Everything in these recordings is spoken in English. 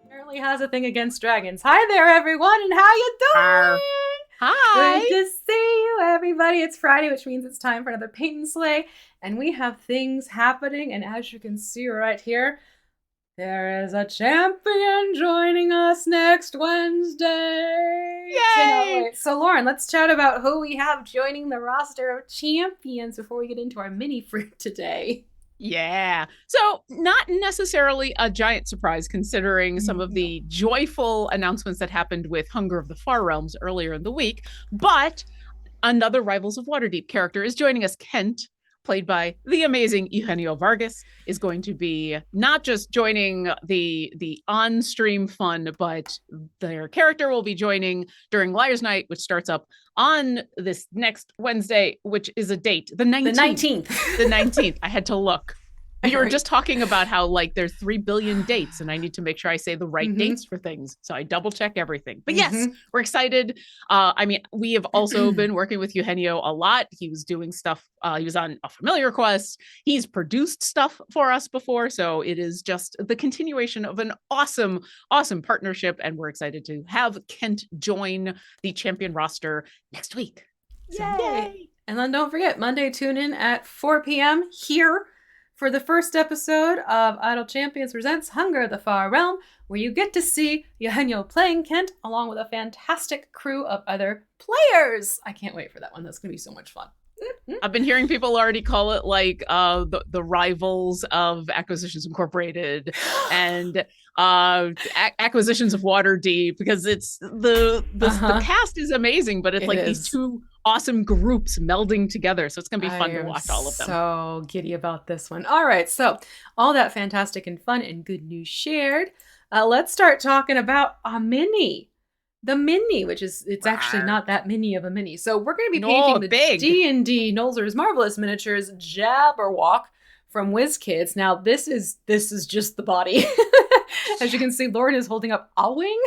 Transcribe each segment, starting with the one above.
Apparently has a thing against dragons. Hi there, everyone, and how you doing? Hi. Good to see you, everybody. It's Friday, which means it's time for another paint and slay, and we have things happening. And as you can see right here, there is a champion joining us next Wednesday. Yay! Cannot wait. So, Lauren, let's chat about who we have joining the roster of champions before we get into our mini fruit today. Yeah. So not necessarily a giant surprise considering some of the joyful announcements that happened with Hunger of the Far Realms earlier in the week, but another Rivals of Waterdeep character is joining us. Kent, played by the amazing Eugenio Vargas, is going to be not just joining the on-stream fun, but their character will be joining during Liar's Night, which starts up on this next Wednesday, which is a date, the 19th. The 19th. I had to look. You were just talking about how like there's 3 billion dates and I need to make sure I say the right dates for things. So I double check everything. But yes, we're excited. I mean, we have also been working with Eugenio a lot. He was doing stuff. He was on A Familiar Quest. He's produced stuff for us before. So it is just the continuation of an awesome, awesome partnership. And we're excited to have Kent join the champion roster next week. So, yay! And then don't forget, Monday, tune in at 4 p.m. here for the first episode of Idle Champions Presents Hunger of the Far Realm, where you get to see Eugenio playing Kent along with a fantastic crew of other players. I can't wait for that one. That's going to be so much fun. I've been hearing people already call it like the rivals of Acquisitions Incorporated and Acquisitions of Waterdeep, because it's the cast is amazing, but it's like these two awesome groups melding together. So it's going to be fun to watch all of them. So giddy about this one. All right. So all that fantastic and fun and good news shared. Let's start talking about a mini. The mini, which is, it's actually not that mini of a mini. So we're going to be painting the big D&D Nolzur's Marvelous Miniatures Jabberwock from WizKids. Now this is just the body. As you can see, Lauren is holding up a wing.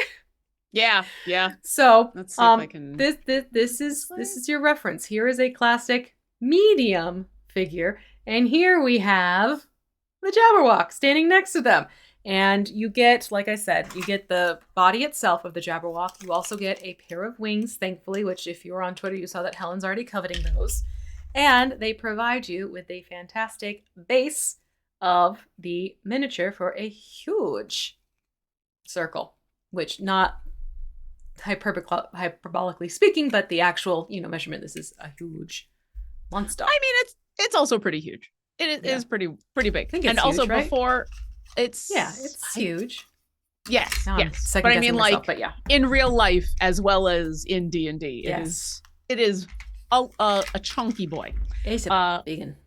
Yeah. So let's see if I can. This is your reference. Here is a classic medium figure, and here we have the Jabberwock standing next to them. And you get, like I said, you get the body itself of the Jabberwock. You also get a pair of wings, thankfully, which if you were on Twitter, you saw that Helen's already coveting those. And they provide you with a fantastic base of the miniature for a huge circle, which not hyperbolically speaking, but the actual, measurement, this is a huge monster. I mean, it's also pretty huge. It is pretty big. I think it's and huge, also right? It's huge. Yes. But I mean, myself, like, in real life as well as in D&D, it is a chunky boy. Vegan.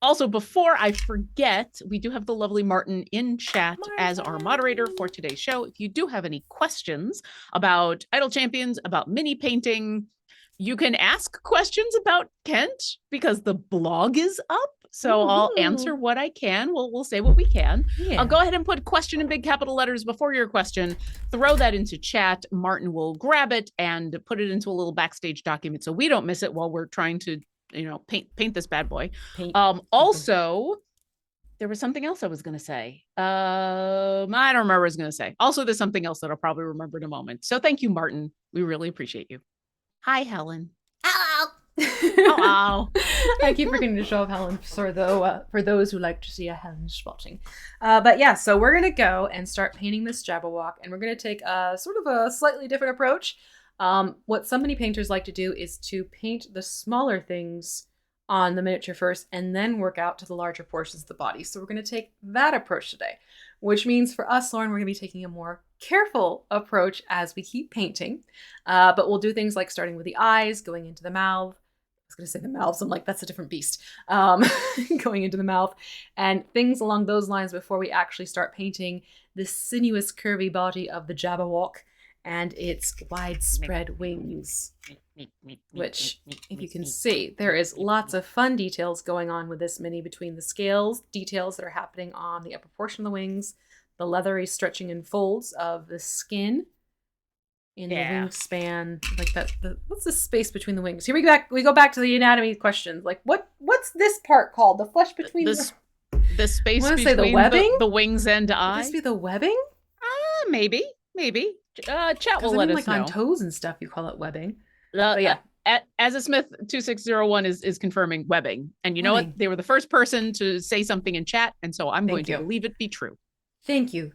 Also, before I forget, we do have the lovely Martin in chat as our moderator for today's show. If you do have any questions about Idle Champions, about mini painting, you can ask questions about Kent because the blog is up. So I'll answer what I can. We'll say what we can. Yeah. I'll go ahead and put question in big capital letters before your question. Throw that into chat. Martin will grab it and put it into a little backstage document so we don't miss it while we're trying to, paint this bad boy. Also, there was something else I was going to say. I don't remember what I was going to say. Also, there's something else that I'll probably remember in a moment. So thank you, Martin. We really appreciate you. Hi, Helen. Hello. Hello. I keep forgetting to show up Helen for those who like to see a Helen spotting. But yeah, so we're going to go and start painting this Jabberwock, and we're going to take a sort of a slightly different approach. What so many painters like to do is to paint the smaller things on the miniature first and then work out to the larger portions of the body. So we're going to take that approach today, which means for us, Lauren, we're going to be taking a more careful approach as we keep painting. But we'll do things like starting with the eyes, going into the mouth. I was going to say the mouths. I'm like, that's a different beast. Going into the mouth and things along those lines before we actually start painting the sinuous, curvy body of the Jabberwock and its widespread wings, which, if you can see, there is lots of fun details going on with this mini between the scales, details that are happening on the upper portion of the wings, the leathery stretching and folds of the skin in the wingspan, like that. What's the space between the wings? Here we go back to the anatomy questions. Like, what's this part called? The flesh between the space between the webbing, the wings and eye. Would this be the webbing? Maybe. Chat will let us know. On toes and stuff, you call it webbing. Yeah. As a Smith 2601 is confirming webbing. And you know what? They were the first person to say something in chat, and so I'm going to believe it be true. Thank you.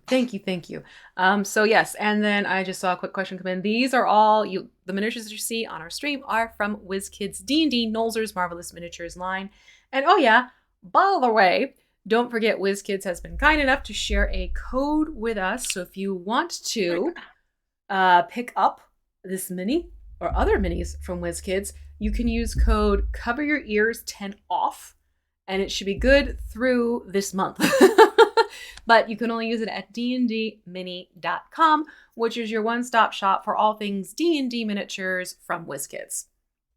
So yes, and then I just saw a quick question come in. These are all the miniatures that you see on our stream are from WizKids D&D Nolzur's Marvelous Miniatures line. And oh yeah, by the way, don't forget WizKids has been kind enough to share a code with us. So if you want to pick up this mini or other minis from WizKids, you can use code COVERYOUREARS10 off, and it should be good through this month. But you can only use it at dndmini.com, which is your one-stop shop for all things D&D miniatures from WizKids.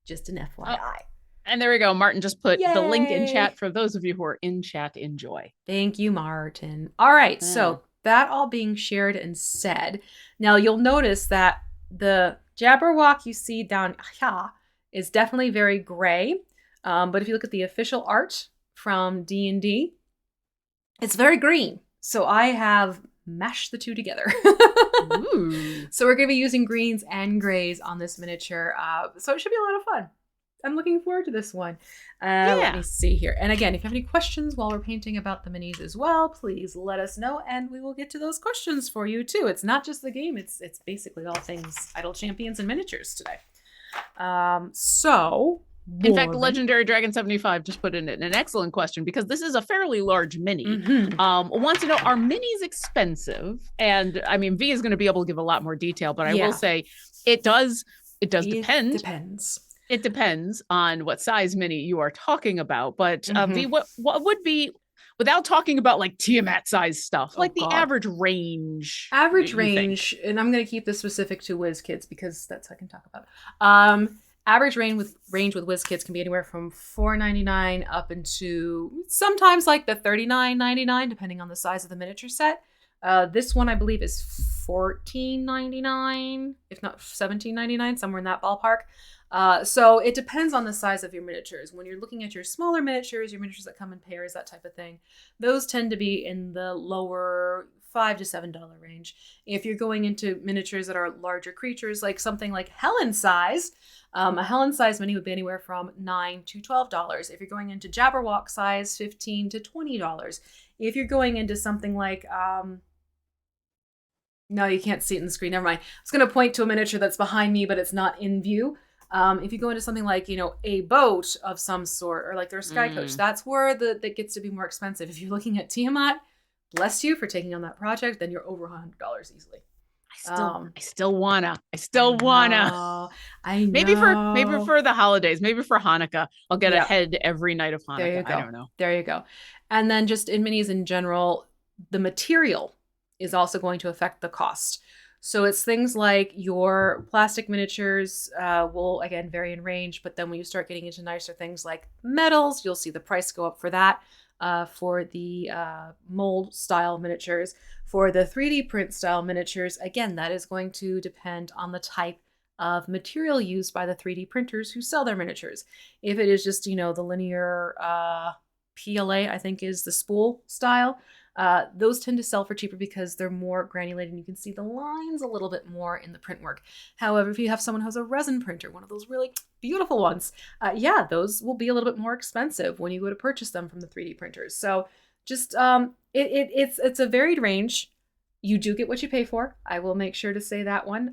Just an FYI. And there we go. Martin just put the link in chat for those of you who are in chat. Enjoy. Thank you, Martin. All right. So that all being shared and said, now you'll notice that the Jabberwock you see down here is definitely very gray. But if you look at the official art from D&D, it's very green. So I have mashed the two together. Ooh. So we're going to be using greens and grays on this miniature. So it should be a lot of fun. I'm looking forward to this one. Let me see here. And again, if you have any questions while we're painting about the minis as well, please let us know and we will get to those questions for you too. It's not just the game. It's basically all things Idle Champions and miniatures today. In fact, Legendary Dragon 75 just put in an excellent question because this is a fairly large mini. Wants to know, are minis expensive? And I mean, V is going to be able to give a lot more detail, but I will say it does depend. It depends on what size mini you are talking about. But V, what would be, without talking about like Tiamat size stuff, like the average range? Average range, and I'm going to keep this specific to WizKids because that's what I can talk about. Average range with WizKids can be anywhere from $4.99 up into sometimes like the $39.99, depending on the size of the miniature set. This one I believe is $14.99, if not $17.99, somewhere in that ballpark. So it depends on the size of your miniatures. When you're looking at your smaller miniatures, your miniatures that come in pairs, that type of thing, those tend to be in the lower $5 to $7 range. If you're going into miniatures that are larger creatures, like something like Helen size, a Helen size mini would be anywhere from $9 to $12. If you're going into Jabberwock size, $15 to $20. If you're going into something like, no, you can't see it in the screen. Never mind. I was going to point to a miniature that's behind me, but it's not in view. If you go into something like, a boat of some sort, or like their sky coach, that's where that gets to be more expensive. If you're looking at Tiamat, bless you for taking on that project, then you're over $100 easily. I still wanna. I know. Maybe for the holidays, maybe for Hanukkah, I'll get a head every night of Hanukkah. There you go. I don't know. There you go. And then just in minis in general, the material is also going to affect the cost. So it's things like your plastic miniatures will, again, vary in range, but then when you start getting into nicer things like metals, you'll see the price go up for that. For the mold style miniatures. For the 3D print style miniatures, again, that is going to depend on the type of material used by the 3D printers who sell their miniatures. If it is just, the linear PLA, I think is the spool style, those tend to sell for cheaper because they're more granulated and you can see the lines a little bit more in the print work. However, if you have someone who has a resin printer, one of those really beautiful ones, yeah, those will be a little bit more expensive when you go to purchase them from the 3D printers. So just it's a varied range. You do get what you pay for. I will make sure to say that one.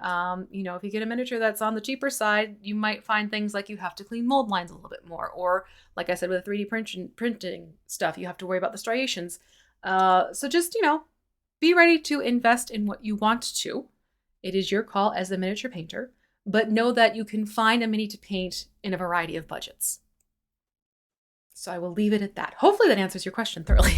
If you get a miniature that's on the cheaper side, you might find things like you have to clean mold lines a little bit more. Or, like I said, with 3D printing stuff, you have to worry about the striations. So just, be ready to invest in what you want to. It is your call as a miniature painter, but know that you can find a mini to paint in a variety of budgets. So I will leave it at that. Hopefully that answers your question thoroughly.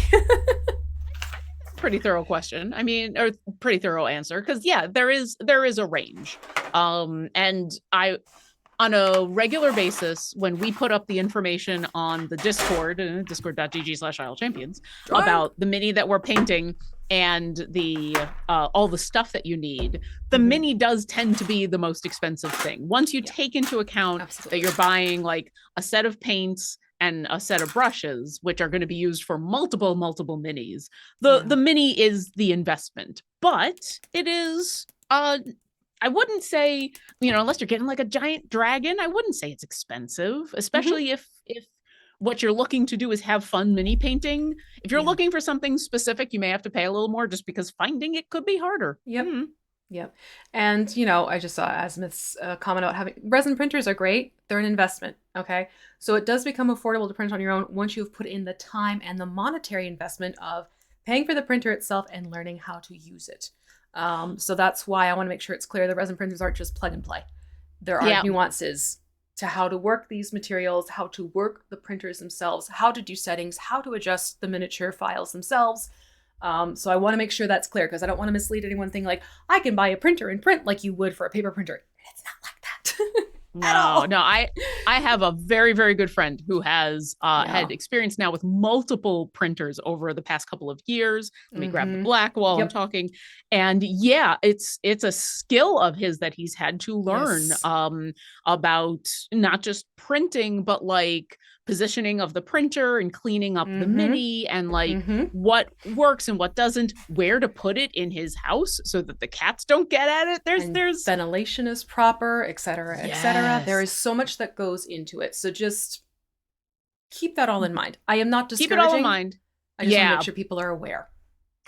Pretty thorough question. I mean, or pretty thorough answer. Cause yeah, there is a range. And I, on a regular basis, when we put up the information on the Discord, discord.gg/IsleChampions, about the mini that we're painting and the all the stuff that you need, the mini does tend to be the most expensive thing. Once you take into account that you're buying like a set of paints and a set of brushes, which are going to be used for multiple minis, the mini is the investment. But it is I wouldn't say, unless you're getting like a giant dragon, I wouldn't say it's expensive, especially if what you're looking to do is have fun mini painting. If you're looking for something specific, you may have to pay a little more just because finding it could be harder. Yep. Mm-hmm. Yep. And, I just saw Asmith's comment about having resin printers are great. They're an investment. Okay. So it does become affordable to print on your own once you've put in the time and the monetary investment of paying for the printer itself and learning how to use it. So that's why I want to make sure it's clear the resin printers aren't just plug and play. There are nuances to how to work these materials, how to work the printers themselves, how to do settings, how to adjust the miniature files themselves. So I want to make sure that's clear because I don't want to mislead anyone thinking like, I can buy a printer and print like you would for a paper printer. It's not like that. No, I have a very, very good friend who has had experience now with multiple printers over the past couple of years. Let me grab the black while I'm talking. And yeah, it's a skill of his that he's had to learn about not just printing, but like positioning of the printer and cleaning up the mini and like what works and what doesn't, where to put it in his house so that the cats don't get at it. There's ventilation is proper, etc., etc. There is so much that goes into it. So just keep that all in mind. I am not discouraging. Keep it all in mind. I just want to make sure people are aware.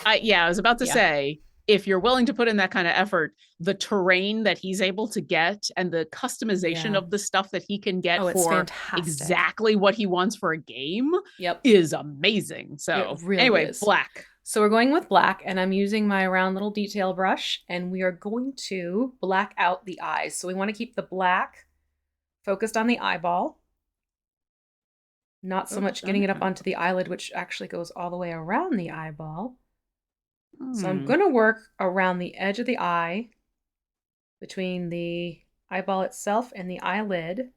I was about to say, if you're willing to put in that kind of effort, the terrain that he's able to get and the customization of the stuff that he can get for exactly what he wants for a game is amazing. So really black. So we're going with black, and I'm using my round little detail brush, and we are going to black out the eyes. So we want to keep the black focused on the eyeball, not so much getting it up onto the eyelid, which actually goes all the way around the eyeball. So I'm going to work around the edge of the eye between the eyeball itself and the eyelid,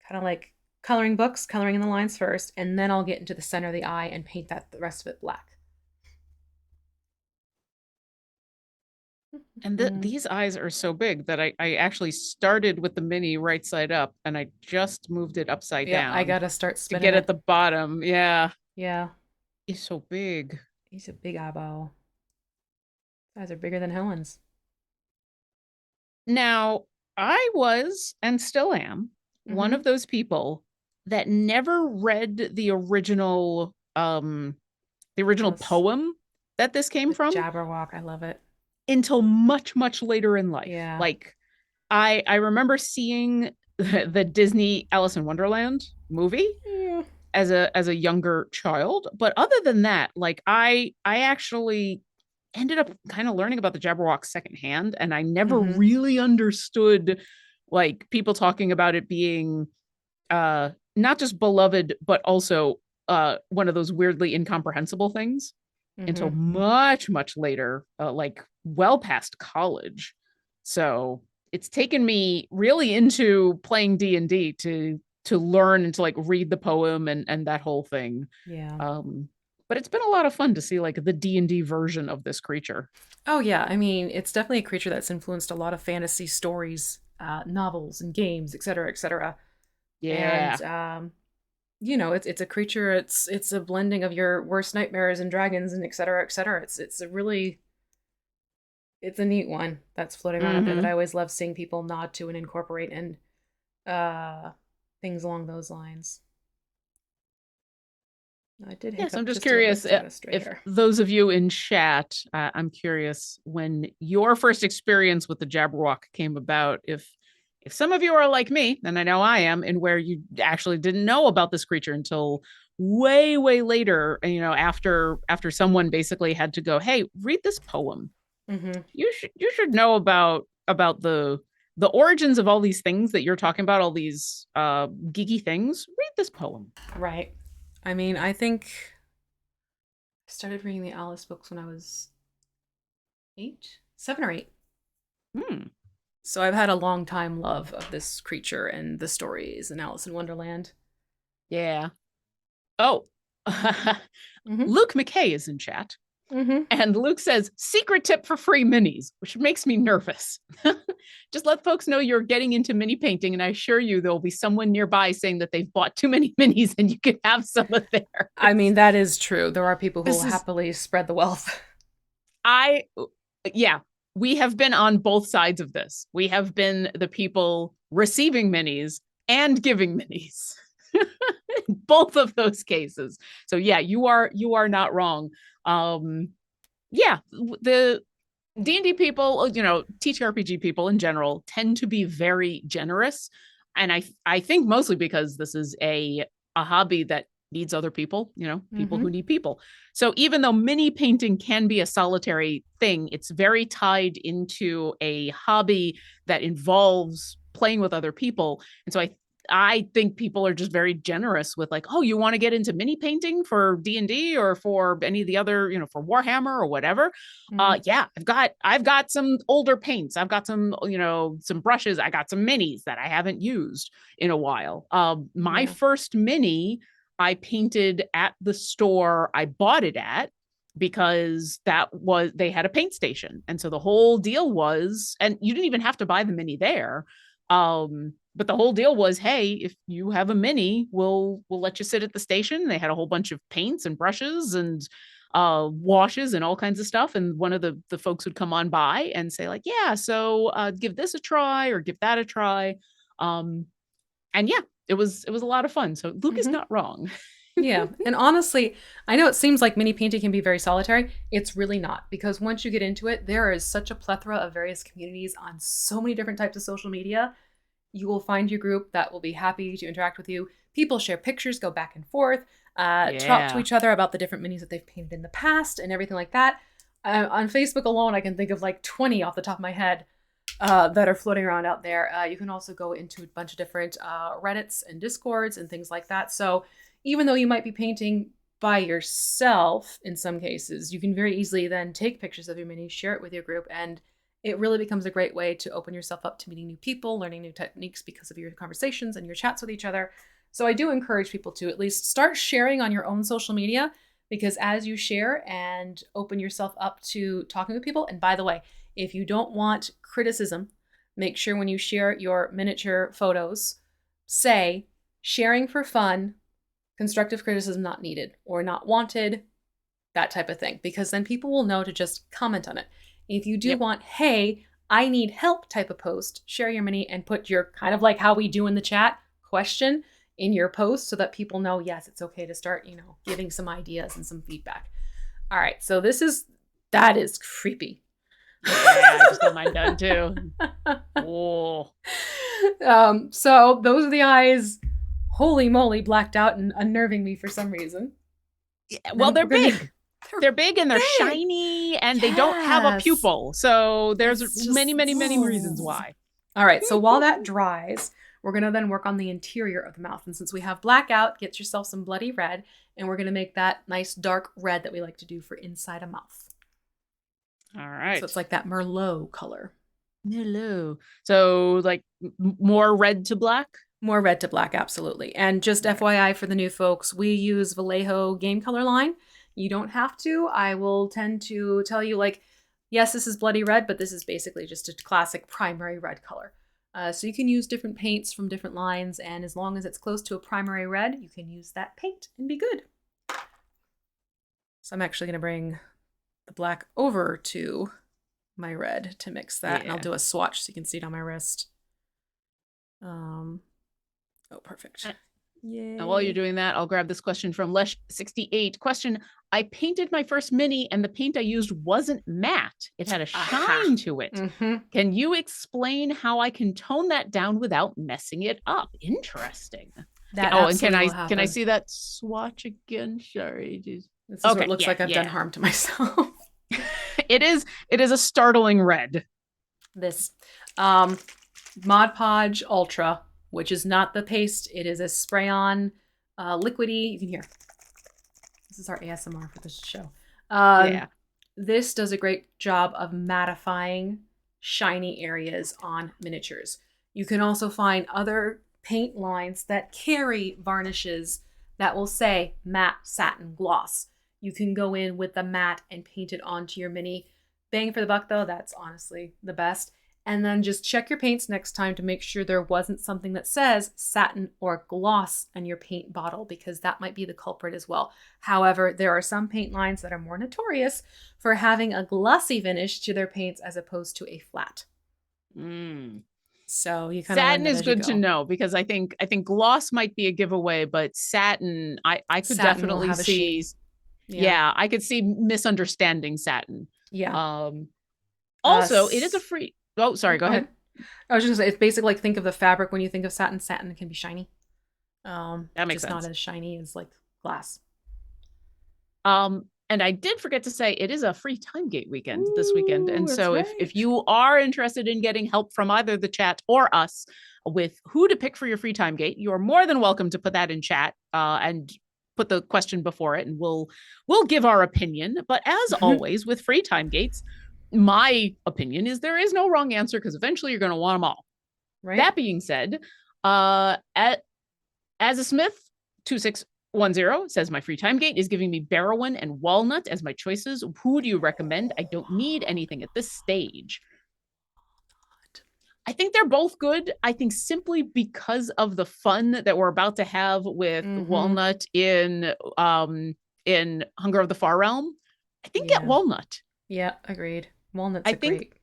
kind of like coloring books, coloring in the lines first, and then I'll get into the center of the eye and paint the rest of it black. And these eyes are so big that I actually started with the mini right side up and I just moved it upside down. I got to start spinning to get at the bottom. Yeah. Yeah. He's so big. He's a big eyeball. His eyes are bigger than Helen's. Now, I was and still am one of those people that never read the original poem that this came from. Jabberwock, I love it. Until much, much later in life. Yeah. Like I remember seeing the Disney Alice in Wonderland movie as a younger child. But other than that, like I actually ended up kind of learning about the Jabberwock secondhand, and I never really understood like people talking about it being not just beloved, but also one of those weirdly incomprehensible things. until much, much later, like well past college. So it's taken me really into playing D&D to learn and to like read the poem and that whole thing. Yeah. But it's been a lot of fun to see like the D&D version of this creature. Oh yeah, I mean, it's definitely a creature that's influenced a lot of fantasy stories, novels and games, etc., etc. Yeah. And it's a creature. It's a blending of your worst nightmares and dragons and etc., etc. It's a neat one that's floating around out there that I always love seeing people nod to and incorporate and uh things along those lines. I did Yes, I'm hiccup just just a little bit curious because I had a stray if hair. those of you in chat, I'm curious when your first experience with the Jabberwock came about, if some of you are like me, and I know I am, and where you actually didn't know about this creature until way, way later, after someone basically had to go, hey, read this poem. Mm-hmm. You should know about the origins of all these things that you're talking about, all these geeky things. Read this poem. Right. I mean, I think I started reading the Alice books when I was 8, 7 or 8. Hmm. So I've had a long time love of this creature and the stories in Alice in Wonderland. Yeah. Oh, Mm-hmm. Luke McKay is in chat. Mm-hmm. And Luke says, secret tip for free minis, which makes me nervous. Just let folks know you're getting into mini painting, and I assure you there'll be someone nearby saying that they've bought too many minis and you can have some of theirs. I mean, that is true. There are people who will This is, happily spread the wealth. I, yeah, we have been on both sides of this. We have been the people receiving minis and giving minis. Both of those cases. So yeah, you are not wrong. Yeah, the D&D people, TTRPG people in general tend to be very generous, and I think mostly because this is a hobby that needs other people, people Mm-hmm. who need people. So even though mini painting can be a solitary thing, it's very tied into a hobby that involves playing with other people. And so I think people are just very generous with like, oh, you want to get into mini painting for D&D or for any of the other, for Warhammer or whatever. Mm-hmm. Yeah, I've got some older paints. I've got some, some brushes. I got some minis that I haven't used in a while. My Yeah. first mini I painted at the store I bought it at, because they had a paint station. And so the whole deal was, and you didn't even have to buy the mini there. But the whole deal was, hey, if you have a mini, we'll let you sit at the station. They had a whole bunch of paints and brushes and washes and all kinds of stuff. And one of the folks would come on by and say like, yeah, so give this a try or give that a try. And yeah, it was a lot of fun. So Luke is Mm-hmm. not wrong. Yeah. And honestly, I know it seems like mini painting can be very solitary. It's really not, because once you get into it, there is such a plethora of various communities on so many different types of social media. You will find your group that will be happy to interact with you. People share pictures, go back and forth, talk to Yeah. each other about the different minis that they've painted in the past and everything like that. On Facebook alone, I can think of like 20 off the top of my head that are floating around out there. You can also go into a bunch of different Reddits and Discords and things like that. So even though you might be painting by yourself in some cases, you can very easily then take pictures of your minis, share it with your group, and it really becomes a great way to open yourself up to meeting new people, learning new techniques because of your conversations and your chats with each other. So I do encourage people to at least start sharing on your own social media, because as you share and open yourself up to talking with people, and by the way, if you don't want criticism, make sure when you share your miniature photos, say sharing for fun, constructive criticism not needed or not wanted, that type of thing, because then people will know to just comment on it. If you do Yep. want, hey, I need help type of post, share your mini and put your kind of like how we do in the chat question in your post so that people know, yes, it's okay to start, giving some ideas and some feedback. All right. So that is creepy. Yeah, I just got mine done too. Oh. So those are the eyes, holy moly, blacked out and unnerving me for some reason. Yeah, well, they're big. They're big and they're big. shiny and they don't have a pupil. So there's It's just- many, many, many reasons why. All right. So while that dries, We're going to then work on the interior of the mouth. And since we have blackout, get yourself some bloody red. And we're going to make that nice dark red that we like to do for inside a mouth. All right. So it's like that Merlot color. Merlot. So like more red to black? More red to black, absolutely. And just FYI for the new folks, we use Vallejo game color line. You don't have to. I will tend to tell you, like, yes, this is bloody red, but this is basically just a classic primary red color. So you can use different paints from different lines, and as long as it's close to a primary red, you can use that paint and be good. So I'm actually going to bring the black over to my red to mix that, and I'll do a swatch so you can see it on my wrist. Oh, perfect. Yay. Now, while you're doing that, I'll grab this question from Lesh68. Question: I painted my first mini and the paint I used wasn't matte. It had a shine to it. Can you explain how I can tone that down without messing it up? Interesting. And can I see that swatch again? Sorry. This is what it looks like I've done harm to myself. It is a startling red. This Mod Podge Ultra, which is not the paste. It is a spray-on liquidy. You can hear. This is our ASMR for this show. This does a great job of mattifying shiny areas on miniatures. You can also find other paint lines that carry varnishes that will say matte satin gloss. You can go in with the matte and paint it onto your mini. Bang for the buck, though. That's honestly the best. And then just check your paints next time to make sure there wasn't something that says satin or gloss in your paint bottle, because that might be the culprit as well. However, there are some paint lines that are more notorious for having a glossy finish to their paints as opposed to a flat. So you kind of satin is good to know, because I think gloss might be a giveaway, but satin, I could definitely see. Yeah, I could see misunderstanding satin. Yeah. Also, it is a free. Oh, sorry. Go ahead. I was just gonna say, it's basically like, think of the fabric when you think of satin. Satin can be shiny. That makes sense. Not as shiny as like glass. And I did forget to say, it is a free Time Gate weekend this weekend. And so if you are interested in getting help from either the chat or us with who to pick for your free Time Gate, you are more than welcome to put that in chat and put the question before it, and we'll give our opinion. But as always with free Time Gates, my opinion is there is no wrong answer, because eventually you're going to want them all. Right. That being said, as a Smith 2610 says, my free Time Gate is giving me Barrowan and Walnut as my choices. Who do you recommend? I don't need anything at this stage. I think they're both good. I think simply because of the fun that we're about to have with Walnut in Hunger of the Far Realm, I think get Walnut. Yeah, agreed. Walnut's great.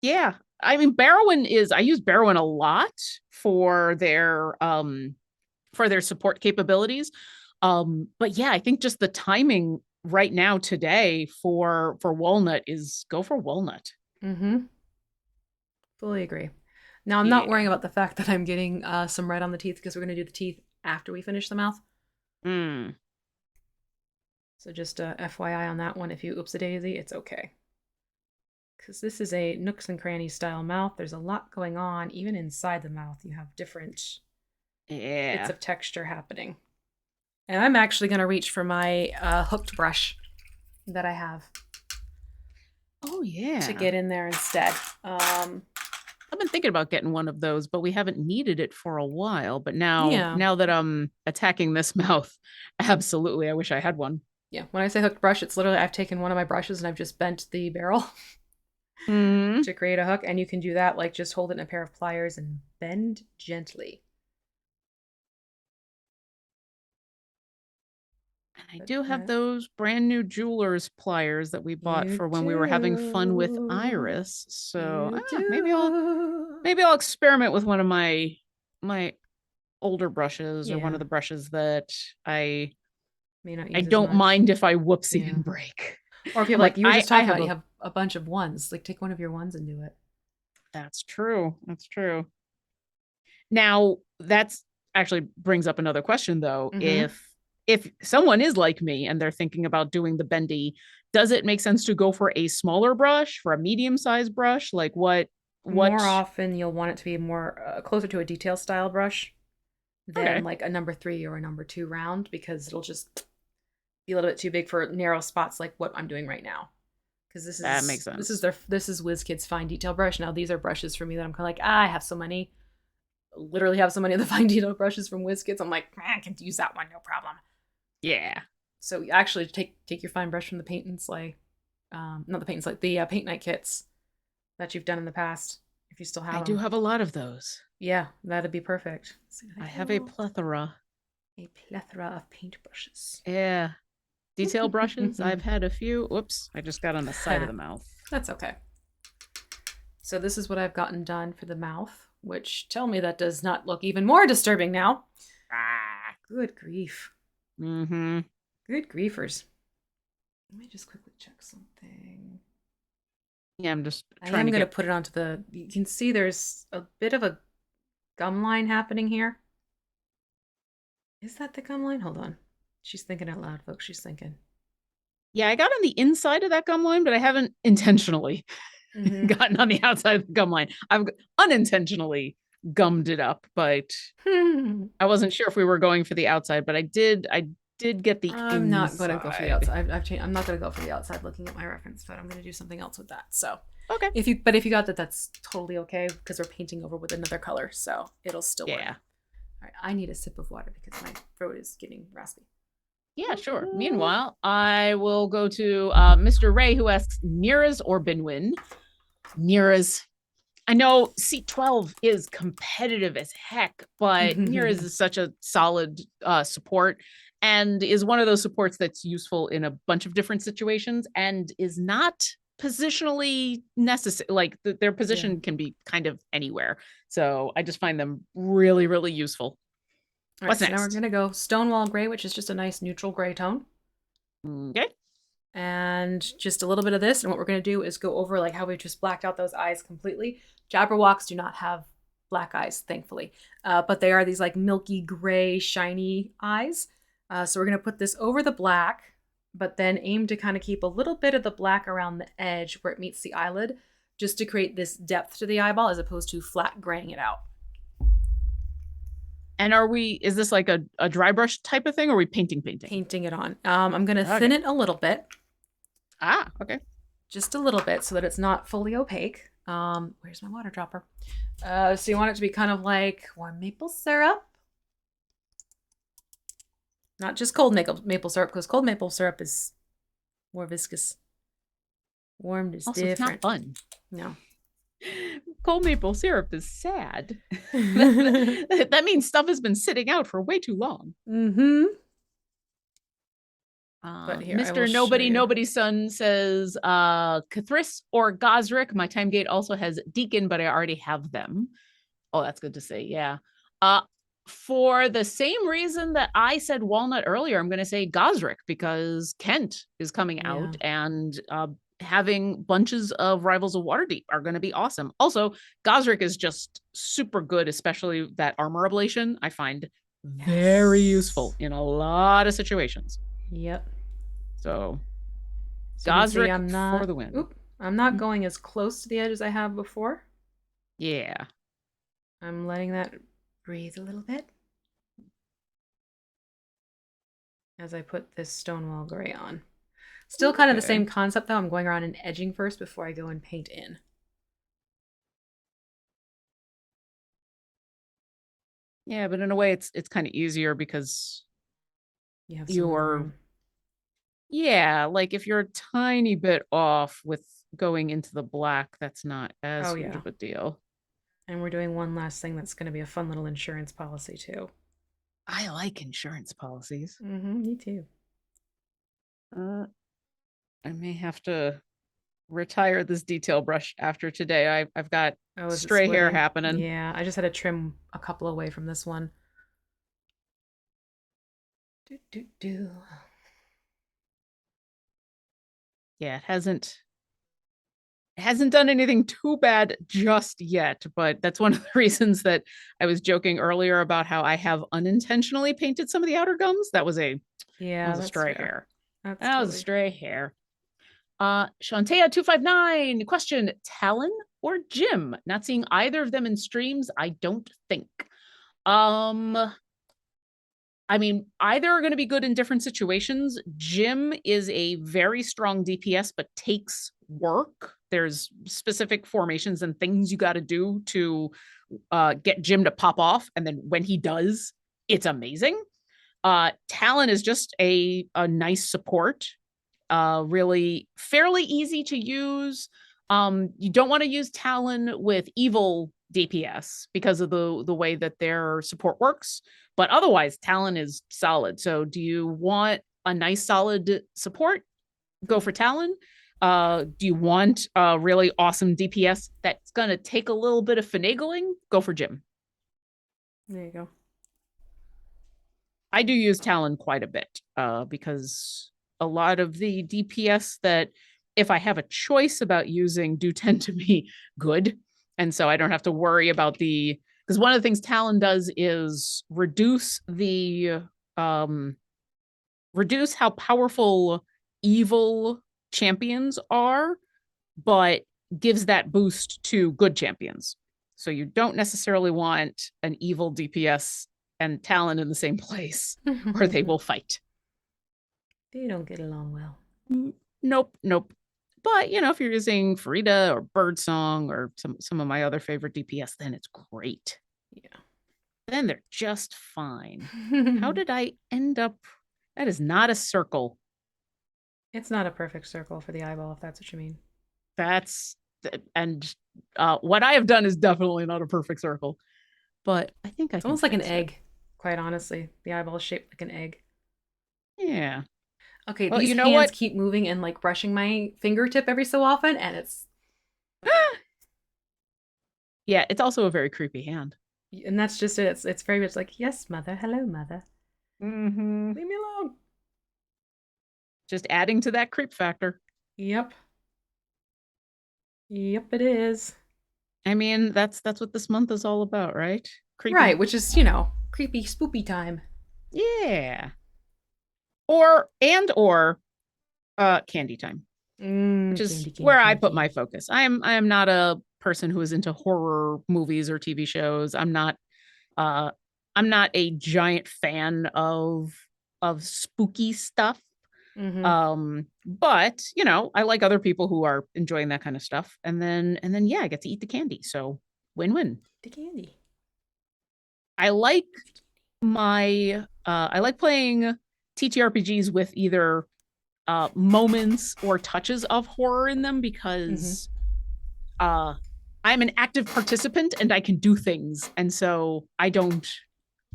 Yeah. I mean, I use Barrowan a lot for their support capabilities. But yeah, I think just the timing right now today for Walnut is go for Walnut. Fully agree. Now, I'm not worrying about the fact that I'm getting some red on the teeth, because we're going to do the teeth after we finish the mouth. So just FYI on that one, if you oops-a-daisy, it's okay. Because this is a nooks and crannies style mouth. There's a lot going on. Even inside the mouth, you have different bits of texture happening. And I'm actually going to reach for my hooked brush that I have. Oh, yeah. To get in there instead. I've been thinking about getting one of those, but we haven't needed it for a while. But now that I'm attacking this mouth, absolutely, I wish I had one. Yeah, when I say hooked brush, it's literally I've taken one of my brushes and I've just bent the barrel to create a hook. And you can do that, like just hold it in a pair of pliers and bend gently. And I do have those brand new jeweler's pliers that we bought for when we were having fun with Iris. So maybe I'll experiment with one of my older brushes, or one of the brushes that I don't mind if I whoopsie and break. Or if you have like you were just talking about, you have a bunch of ones, like take one of your ones and do it. That's true. Now, that's actually brings up another question though. If someone is like me and they're thinking about doing the bendy, does it make sense to go for a smaller brush, for a medium-sized brush? Like what More What? often, you'll want it to be more closer to a detail style brush than Okay, like a number 3 or a number 2 round because it'll just be a little bit too big for narrow spots like what I'm doing right now. Because this that makes is this is sense. their this is WizKid's fine detail brush. Now these are brushes for me that I'm kind of like I have so many, literally have so many of the fine detail brushes from WizKids. I'm like I can use that one, no problem. Yeah, So actually take your fine brush from the paint and slay, not the paint and slay, the paint night kits that you've done in the past if you still I have do them. have a lot of those. Yeah, that'd be perfect. So I have a plethora. a plethora of paintbrushes. Yeah. Detail brushes, I've had a few. Whoops, I just got on the side of the mouth. That's okay. So this is what I've gotten done for the mouth, which tell me that does not look even more disturbing now. Ah. Good grief. Mm-hmm. Good griefers. Let me just quickly check something. Yeah, I'm just I trying am to going to get. put it onto the. You can see there's a bit of a gum line happening here. Is that the gum line? Hold on. She's thinking out loud, folks. She's thinking. Yeah, I got on the inside of that gum line, but I haven't intentionally Mm gotten on the outside of the gum line. I've unintentionally gummed it up, but hmm. I wasn't sure if we were going for the outside, but I did get the I'm not going to go for the inside. outside. I've changed. I'm not going to go for the outside looking at my reference, but I'm going to do something else with that. So Okay. if you got that, that's totally okay because we're painting over with another color, so it'll still work. Yeah. All right, I need a sip of water because my throat is getting raspy. Yeah, sure. Meanwhile, I will go to Mr. Ray, who asks Nira's or Binwin. Nira's. I know seat 12 is competitive as heck, but Nira's is such a solid support and is one of those supports that's useful in a bunch of different situations and is not positionally necessary. Like their Yeah. position can be kind of anywhere. So I just find them really, really useful. All right, What's so now we're next? gonna go Stonewall Gray, which is just a nice neutral gray tone, Okay. and just a little bit of this. And what we're gonna do is go over like how we just blacked out those eyes completely. Jabberwocks do not have black eyes, thankfully, but they are these like milky gray, shiny eyes. So we're gonna put this over the black, but then aim to kind of keep a little bit of the black around the edge where it meets the eyelid, just to create this depth to the eyeball as opposed to flat graying it out. And is this like a dry brush type of thing or are we painting? Painting it on. I'm gonna thin Okay. it a little bit, Okay. just a little bit, so that it's not fully opaque. Where's my water dropper? So you want it to be kind of like warm maple syrup, not just cold maple syrup, because cold maple syrup is more viscous. Warmed is Also, it's not different. fun. No. Cold maple syrup is sad. That means stuff has been sitting out for way too long. Mm-hmm. But here, I will Mr. show you. Nobody's son says Cathris or Gosrick. My time gate also has Deacon, but I already have them. Oh, that's good to see. Yeah. Uh, for the same reason that I said Walnut earlier, I'm going to say Gosrick because Kent is coming Yeah. out and having bunches of Rivals of Waterdeep are going to be awesome. Also, Gosrick is just super good, especially that armor ablation. I find very useful in a lot of situations. Yep. So, So you can see Gosrick for the win. I'm not going as close to the edge as I have before. Yeah. I'm letting that breathe a little bit as I put this Stonewall Gray on. Still kind of the same concept though. I'm going around and edging first before I go and paint in. Yeah, but in a way it's kind of easier because You have some wiggle you're room. yeah, like if you're a tiny bit off with going into the black, that's not as Oh huge yeah. of a deal. And we're doing one last thing that's going to be a fun little insurance policy too. I like insurance policies. Me too. I may have to retire this detail brush after today. I've got Oh, is it stray hair splitting? happening. Yeah, I just had to trim a couple away from this one. Do, do, do. Yeah, it hasn't done anything too bad just yet, but that's one of the reasons that I was joking earlier about how I have unintentionally painted some of the outer gums. That was a That's stray fair. hair. That's That was a totally fair. stray hair. Shantea 259 question: Talon or Jim. Not seeing either of them in streams, I don't think. I mean, either are going to be good in different situations. Jim is a very strong DPS, but takes work. There's specific formations and things you got to do to get Jim to pop off. And then when he does, it's amazing. Talon is just a nice support. Really fairly easy to use. You don't want to use Talon with evil DPS because of the way that their support works. But otherwise, Talon is solid. So do you want a nice solid support? Go for Talon. Do you want a really awesome DPS that's going to take a little bit of finagling? Go for Jim. There you go. I do use Talon quite a bit because a lot of the DPS that if I have a choice about using do tend to be good. And so I don't have to worry about because one of the things Talon does is reduce how powerful evil champions are, but gives that boost to good champions. So you don't necessarily want an evil DPS and Talon in the same place or they will fight. They don't get along well. Nope. But, if you're using Farida or Birdsong or some of my other favorite DPS, then it's great. Yeah. Then they're just fine. How did I end up? That is not a circle. It's not a perfect circle for the eyeball, if that's what you mean. What I have done is definitely not a perfect circle. But I think it's almost like an egg, quite honestly. The eyeball is shaped like an egg. Yeah. Okay, well, these hands keep moving and like brushing my fingertip every so often, and it's... Yeah, it's also a very creepy hand. And that's just it. It's very much like, yes, mother. Hello, mother. Mm-hmm. Leave me alone. Just adding to that creep factor. Yep. Yep, it is. I mean, that's what this month is all about, right? Creepy. Right, which is, creepy, spoopy time. Yeah. Or candy time. Which is where I put my focus. I am not a person who is into horror movies or TV shows. I'm not a giant fan of spooky stuff. Mm-hmm. But I like other people who are enjoying that kind of stuff. And then yeah, I get to eat the candy. So win-win. The candy. I like playing TTRPGs with either moments or touches of horror in them because I'm an active participant and I can do things. And so I don't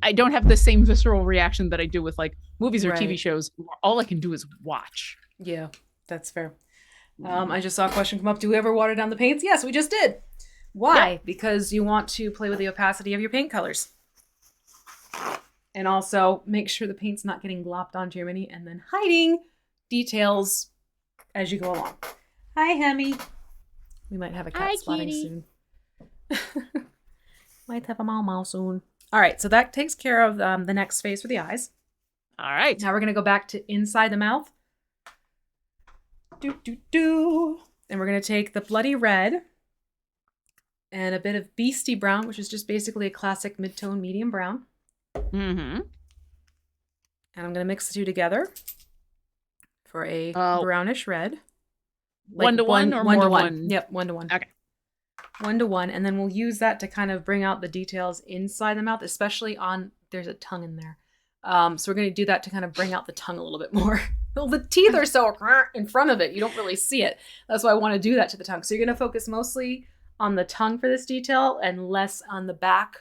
have the same visceral reaction that I do with like movies or TV shows. All I can do is watch. Yeah, that's fair. I just saw a question come up. Do we ever water down the paints? Yes, we just did. Why? Yep. Because you want to play with the opacity of your paint colors. And also make sure the paint's not getting glopped onto your mini and then hiding details as you go along. Hi, Hemi. We might have a cat spotting soon. Might have a mau soon. All right, so that takes care of the next phase for the eyes. All right. Now we're going to go back to inside the mouth. And we're going to take the bloody red and a bit of beastie brown, which is just basically a classic mid-tone medium brown. Mm-hmm. And I'm going to mix the two together for a brownish red. Like 1-to-1 or more 1? Yep, 1-to-1. Okay. 1-to-1. And then we'll use that to kind of bring out the details inside the mouth, especially there's a tongue in there. So we're going to do that to kind of bring out the tongue a little bit more. Well, the teeth are so in front of it, you don't really see it. That's why I want to do that to the tongue. So you're going to focus mostly on the tongue for this detail and less on the back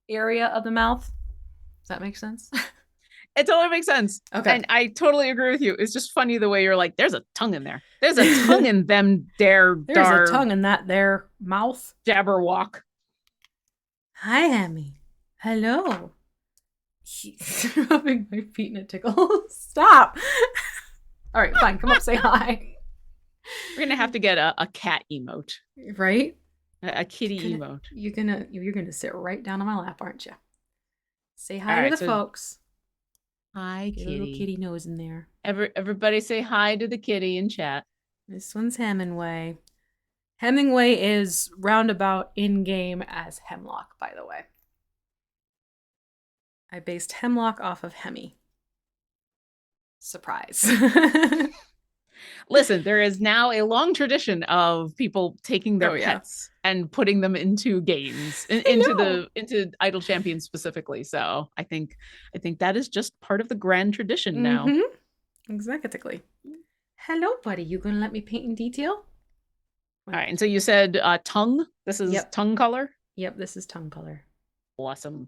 area of the mouth. Does that make sense? It totally makes sense. Okay. And I totally agree with you. It's just funny the way you're like, there's a tongue in there. There's a tongue in them there's a tongue in that there mouth. Jabberwock. Hi, Hammy. Hello. He's rubbing my feet and it tickles. Stop. All right, fine. Come up, say hi. We're going to have to get a cat emote. Right? A kitty emote. You're gonna sit right down on my lap, aren't you? Say hi to the folks. Hi, Get kitty. a little kitty nose in there. Everybody say hi to the kitty in chat. This one's Hemingway. Hemingway is roundabout in game as Hemlock, by the way. I based Hemlock off of Hemi. Surprise. Listen, there is now a long tradition of people taking their pets and putting them into games, into Idle Champions specifically. So I think that is just part of the grand tradition now. Exactly. Hello, buddy. You gonna let me paint in detail? All right. And so you said tongue. This is tongue color? Yep, this is tongue color. Awesome.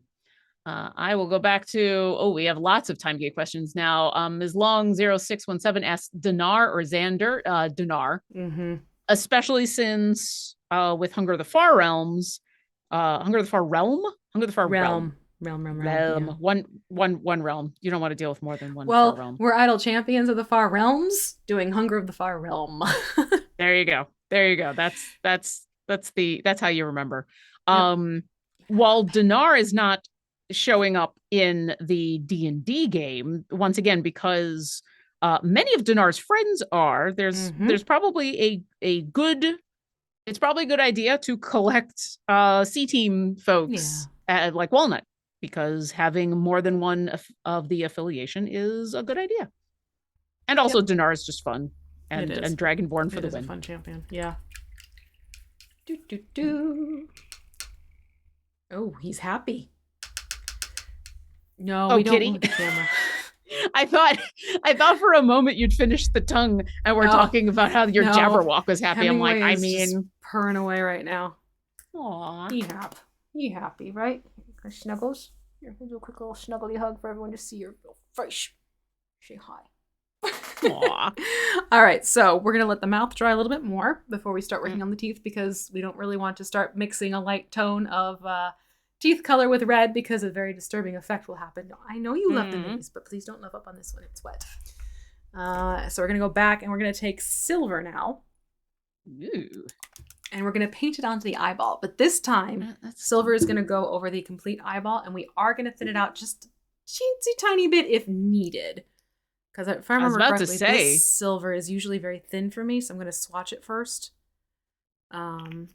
I will go back to, we have lots of time gate questions now. Ms. Long 0617 asks Dinar or Xander? Dinar. Especially since with Hunger of the Far Realms, Hunger of the Far Realm? Hunger of the Far Realm. Realm. Yeah. One realm. You don't want to deal with more than one Far realm. Well, we're Idle Champions of the Far Realms doing Hunger of the Far Realm. There you go. That's how you remember. While Dinar is not showing up in the D&D game, once again, because many of Dinar's friends are, there's probably it's probably a good idea to collect C-team folks like Walnut, because having more than one of the affiliation is a good idea. And also Dinar is just fun. And Dragonborn for the win. It is a fun champion. Yeah. Oh, he's happy. No, we don't move the camera. I thought for a moment you'd finish the tongue and we're talking about how your Jabberwock was happy. Hemingway I'm like, just purring away right now. Aw. He happy, right? Snuggles. Here, we'll do a quick little snuggly hug for everyone to see your face. Say hi. All right, so we're gonna let the mouth dry a little bit more before we start working on the teeth, because we don't really want to start mixing a light tone of teeth color with red, because a very disturbing effect will happen. I know you love the minis, but please don't love up on this one. It's wet. So we're gonna go back and we're gonna take silver now. Ooh. And we're gonna paint it onto the eyeball, but this time silver is gonna go over the complete eyeball, and we are gonna thin it out just a teensy tiny bit if needed. Because if I remember correctly, this silver is usually very thin for me, so I'm going to swatch it first. Hi.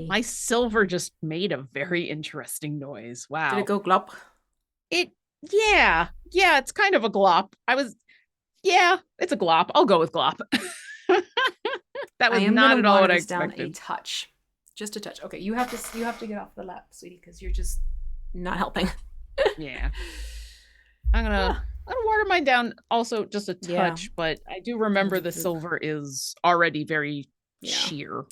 My silver just made a very interesting noise. Wow. Did it go glop? Yeah, it's kind of a glop. It's a glop. I'll go with glop. That was not at all what I expected. Down a touch. Just a touch. Okay, you have to get off the lap, sweetie, because you're just not helping. Yeah. I'm gonna water mine down also just a touch, but I do remember the silver is already very sheer.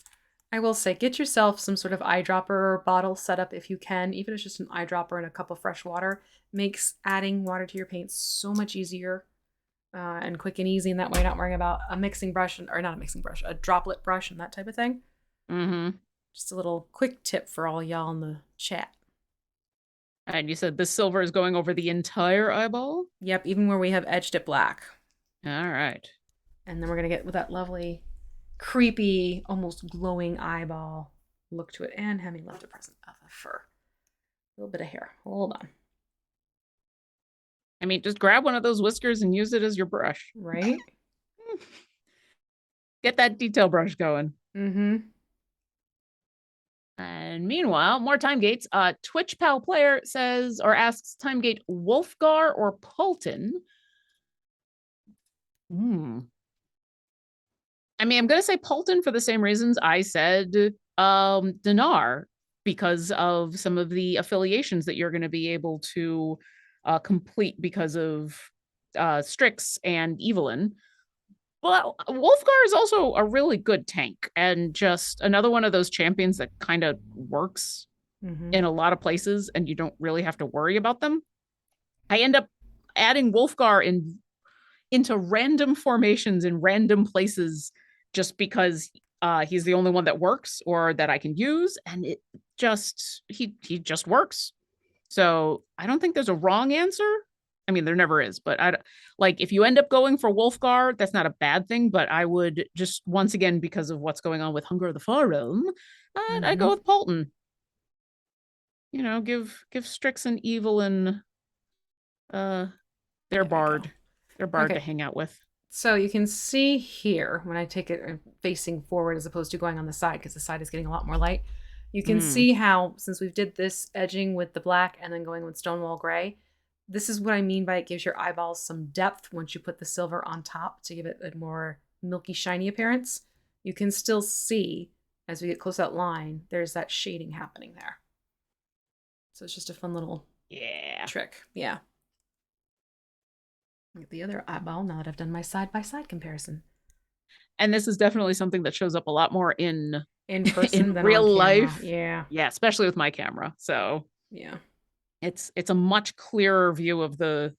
I will say, get yourself some sort of eyedropper bottle set up if you can, even if it's just an eyedropper and a cup of fresh water. Makes adding water to your paint so much easier and quick and easy, and that way you're not worrying about a mixing brush, or not a mixing brush, a droplet brush and that type of thing. Just a little quick tip for all y'all in the chat. And you said the silver is going over the entire eyeball? Yep, even where we have edged it black. All right. And then we're going to get with that lovely, creepy, almost glowing eyeball look to it. And Hemi left a present of a fur. A little bit of hair. Hold on. I mean, just grab one of those whiskers and use it as your brush. Right? Get that detail brush going. And meanwhile, more time gates. Twitch Pal player says or asks time gate Wolfgar or Paulton. I mean, I'm gonna say Paulton for the same reasons I said Dinar, because of some of the affiliations that you're gonna be able to complete because of Strix and Evelyn. Well, Wolfgar is also a really good tank, and just another one of those champions that kind of works in a lot of places, and you don't really have to worry about them. I end up adding Wolfgar into random formations in random places just because he's the only one that works or that I can use, and he just works. So I don't think there's a wrong answer. I mean, there never is, but if you end up going for Wolfgar, that's not a bad thing, but I would just, once again, because of what's going on with Hunger of the Far Realm, I go with Paulton. You know, give Strix and Evelyn their bard to hang out with. So you can see here when I take it facing forward as opposed to going on the side, because the side is getting a lot more light. You can Mm. see how, since we've did this edging with the black and then going with Stonewall Gray, this is what I mean by it gives your eyeballs some depth once you put the silver on top to give it a more milky, shiny appearance. You can still see, as we get close out line, there's that shading happening there. So it's just a fun little trick. Yeah. Look at the other eyeball now that I've done my side-by-side comparison. And this is definitely something that shows up a lot more in person in than on real camera. life. Yeah. Yeah, especially with my camera. So yeah, it's a much clearer view of the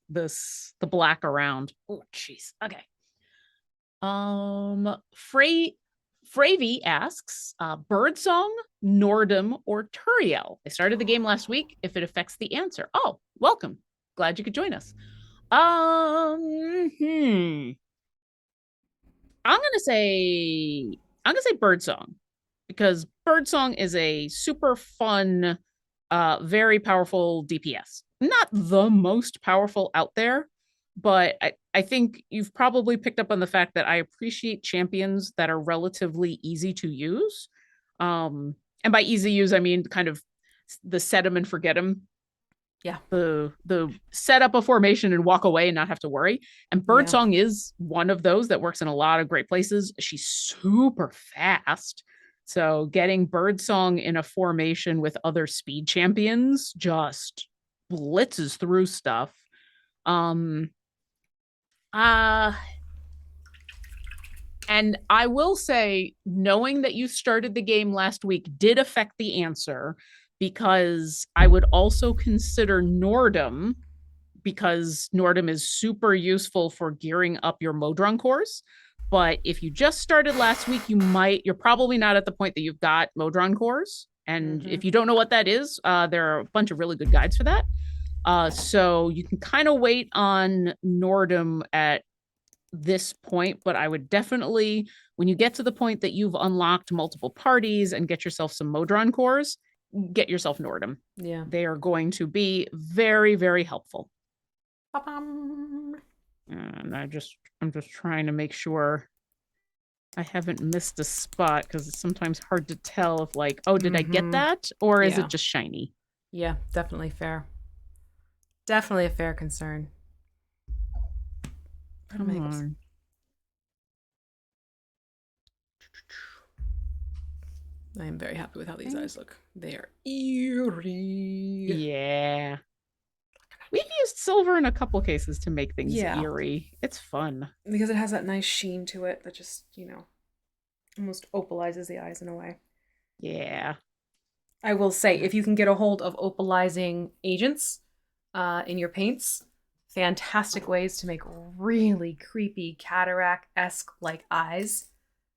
black around. Oh, jeez. Okay. Fravy asks, Birdsong, Nordum, or Turiel? I started the game last week. If it affects the answer. Oh, welcome. Glad you could join us. I'm gonna say Birdsong, because Birdsong is a super fun, very powerful DPS. Not the most powerful out there, but I think you've probably picked up on the fact that I appreciate champions that are relatively easy to use. And by easy use, I mean kind of the set them and forget them, yeah, the set up a formation and walk away and not have to worry. And Birdsong is one of those that works in a lot of great places. She's super fast. So getting Birdsong in a formation with other speed champions just blitzes through stuff. And I will say, knowing that you started the game last week did affect the answer, because I would also consider Nordum, because Nordum is super useful for gearing up your Modron cores. But if you just started last week, you're probably not at the point that you've got Modron cores. And if you don't know what that is, there are a bunch of really good guides for that. So you can kind of wait on Nordum at this point, but I would definitely, when you get to the point that you've unlocked multiple parties and get yourself some Modron cores, get yourself Nordum. Yeah. They are going to be very, very helpful. Ba-bum. And I'm just trying to make sure I haven't missed a spot, because it's sometimes hard to tell if, like, oh, did I get that? Or is it just shiny? Yeah, definitely fair. Definitely a fair concern. Come on. I am very happy with how these eyes look. They are eerie. Yeah. We've used silver in a couple cases to make things eerie. It's fun. Because it has that nice sheen to it that just, almost opalizes the eyes in a way. Yeah. I will say, if you can get a hold of opalizing agents in your paints, fantastic ways to make really creepy cataract-esque like eyes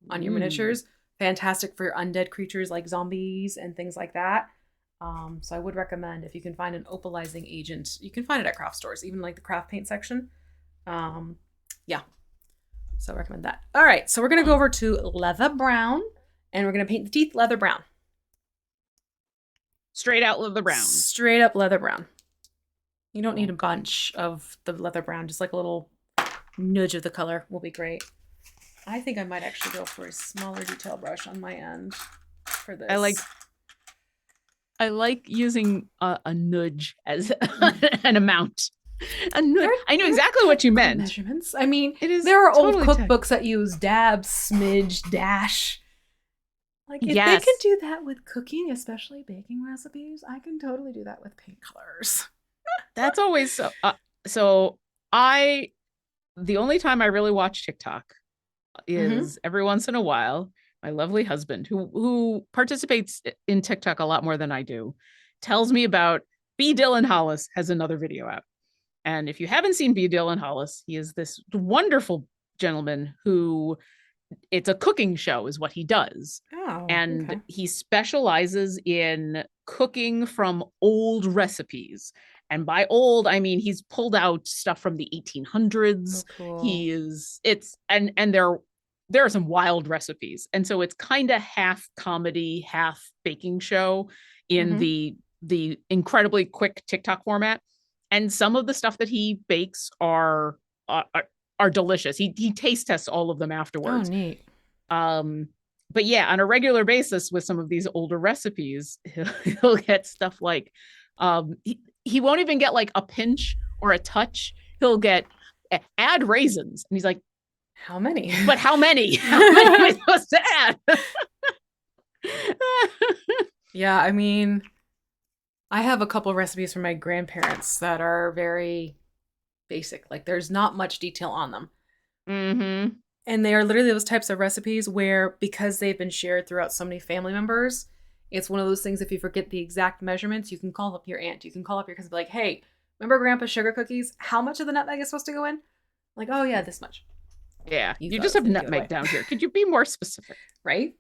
on your miniatures. Fantastic for your undead creatures like zombies and things like that. So I would recommend, if you can find an opalizing agent, you can find it at craft stores, even like the craft paint section. Yeah. So I recommend that. All right, so we're going to go over to leather brown, and we're going to paint the teeth leather brown. Straight out leather brown. Straight up leather brown. You don't need a bunch of the leather brown. Just like a little nudge of the color will be great. I think I might actually go for a smaller detail brush on my end for this. I like using a nudge as an amount. A nudge. I know exactly what you meant. Measurements. I mean, there are totally old cookbooks that use dab, smidge, dash. Like, if they can do that with cooking, especially baking recipes, I can totally do that with paint colors. That's always the only time I really watch TikTok is every once in a while. My lovely husband, who participates in TikTok a lot more than I do, tells me about B. Dylan Hollis has another video out. And if you haven't seen B. Dylan Hollis, he is this wonderful gentleman who, it's a cooking show is what he does. And he specializes in cooking from old recipes. And by old, I mean he's pulled out stuff from the 1800s. Cool. He is, and there are some wild recipes. And so it's kind of half comedy, half baking show in the incredibly quick TikTok format. And some of the stuff that he bakes are are delicious. He taste tests all of them Oh, afterwards. neat. Um, but yeah, on a regular basis with some of these older recipes, he'll get stuff like he won't even get like a pinch or a touch. He'll get add raisins. And he's like, How many? but how many? How many am I supposed to add? Yeah, I mean, I have a couple recipes from my grandparents that are very basic. Like there's not much detail on them. Mm-hmm. And they are literally those types of recipes where, because they've been shared throughout so many family members, it's one of those things, if you forget the exact measurements, you can call up your aunt, you can call up your cousin, be like, hey, remember Grandpa's sugar cookies? How much of the nutmeg is supposed to go in? Like, oh yeah, this much. Yeah, You you thought it just was have gonna give it away. nutmeg down here. Could you be more specific? Right?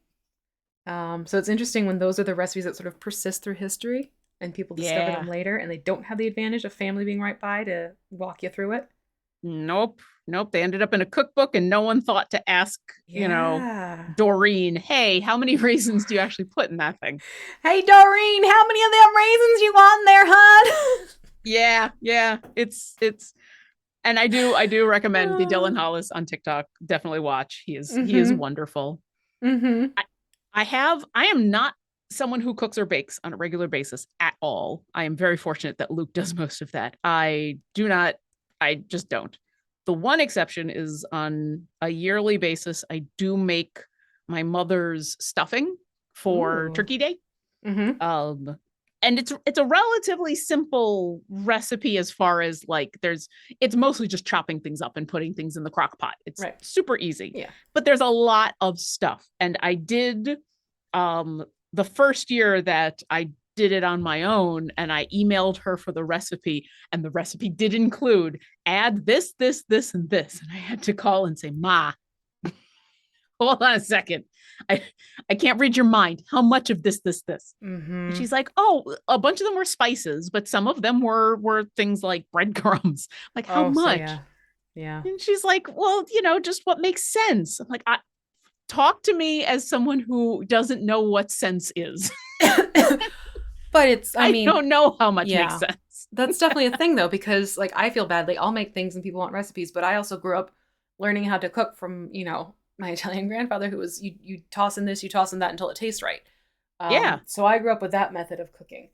So it's interesting when those are the recipes that sort of persist through history and people discover Yeah. them later and they don't have the advantage of family being right by to walk you through it. Nope. Nope. They ended up in a cookbook and no one thought to ask, Yeah. Doreen, hey, how many raisins do you actually put in that thing? Hey, Doreen, how many of them raisins you want in there, hon? Yeah. And I do recommend the Dylan Hollis on TikTok. Definitely watch. He is wonderful. Mm-hmm. I am not someone who cooks or bakes on a regular basis at all. I am very fortunate that Luke does most of that. I just don't. The one exception is on a yearly basis, I do make my mother's stuffing for Ooh. Turkey Day. Mm-hmm. And it's a relatively simple recipe as far as like it's mostly just chopping things up and putting things in the crock pot. It's super easy. Yeah. But there's a lot of stuff. And I did the first year that I did it on my own and I emailed her for the recipe, and the recipe did include add this, this, this, and this. And I had to call and say, Ma, hold on a second. I can't read your mind. How much of this? Mm-hmm. And she's like, oh, a bunch of them were spices, but some of them were things like breadcrumbs. Like, how much? So yeah. And she's like, well, just what makes sense. I'm like, talk to me as someone who doesn't know what sense is. But I don't know how much makes sense. That's definitely a thing though, because like I feel badly. I'll make things and people want recipes, but I also grew up learning how to cook from, my Italian grandfather who was you toss in this, you toss in that until it tastes right. So I grew up with that method of cooking.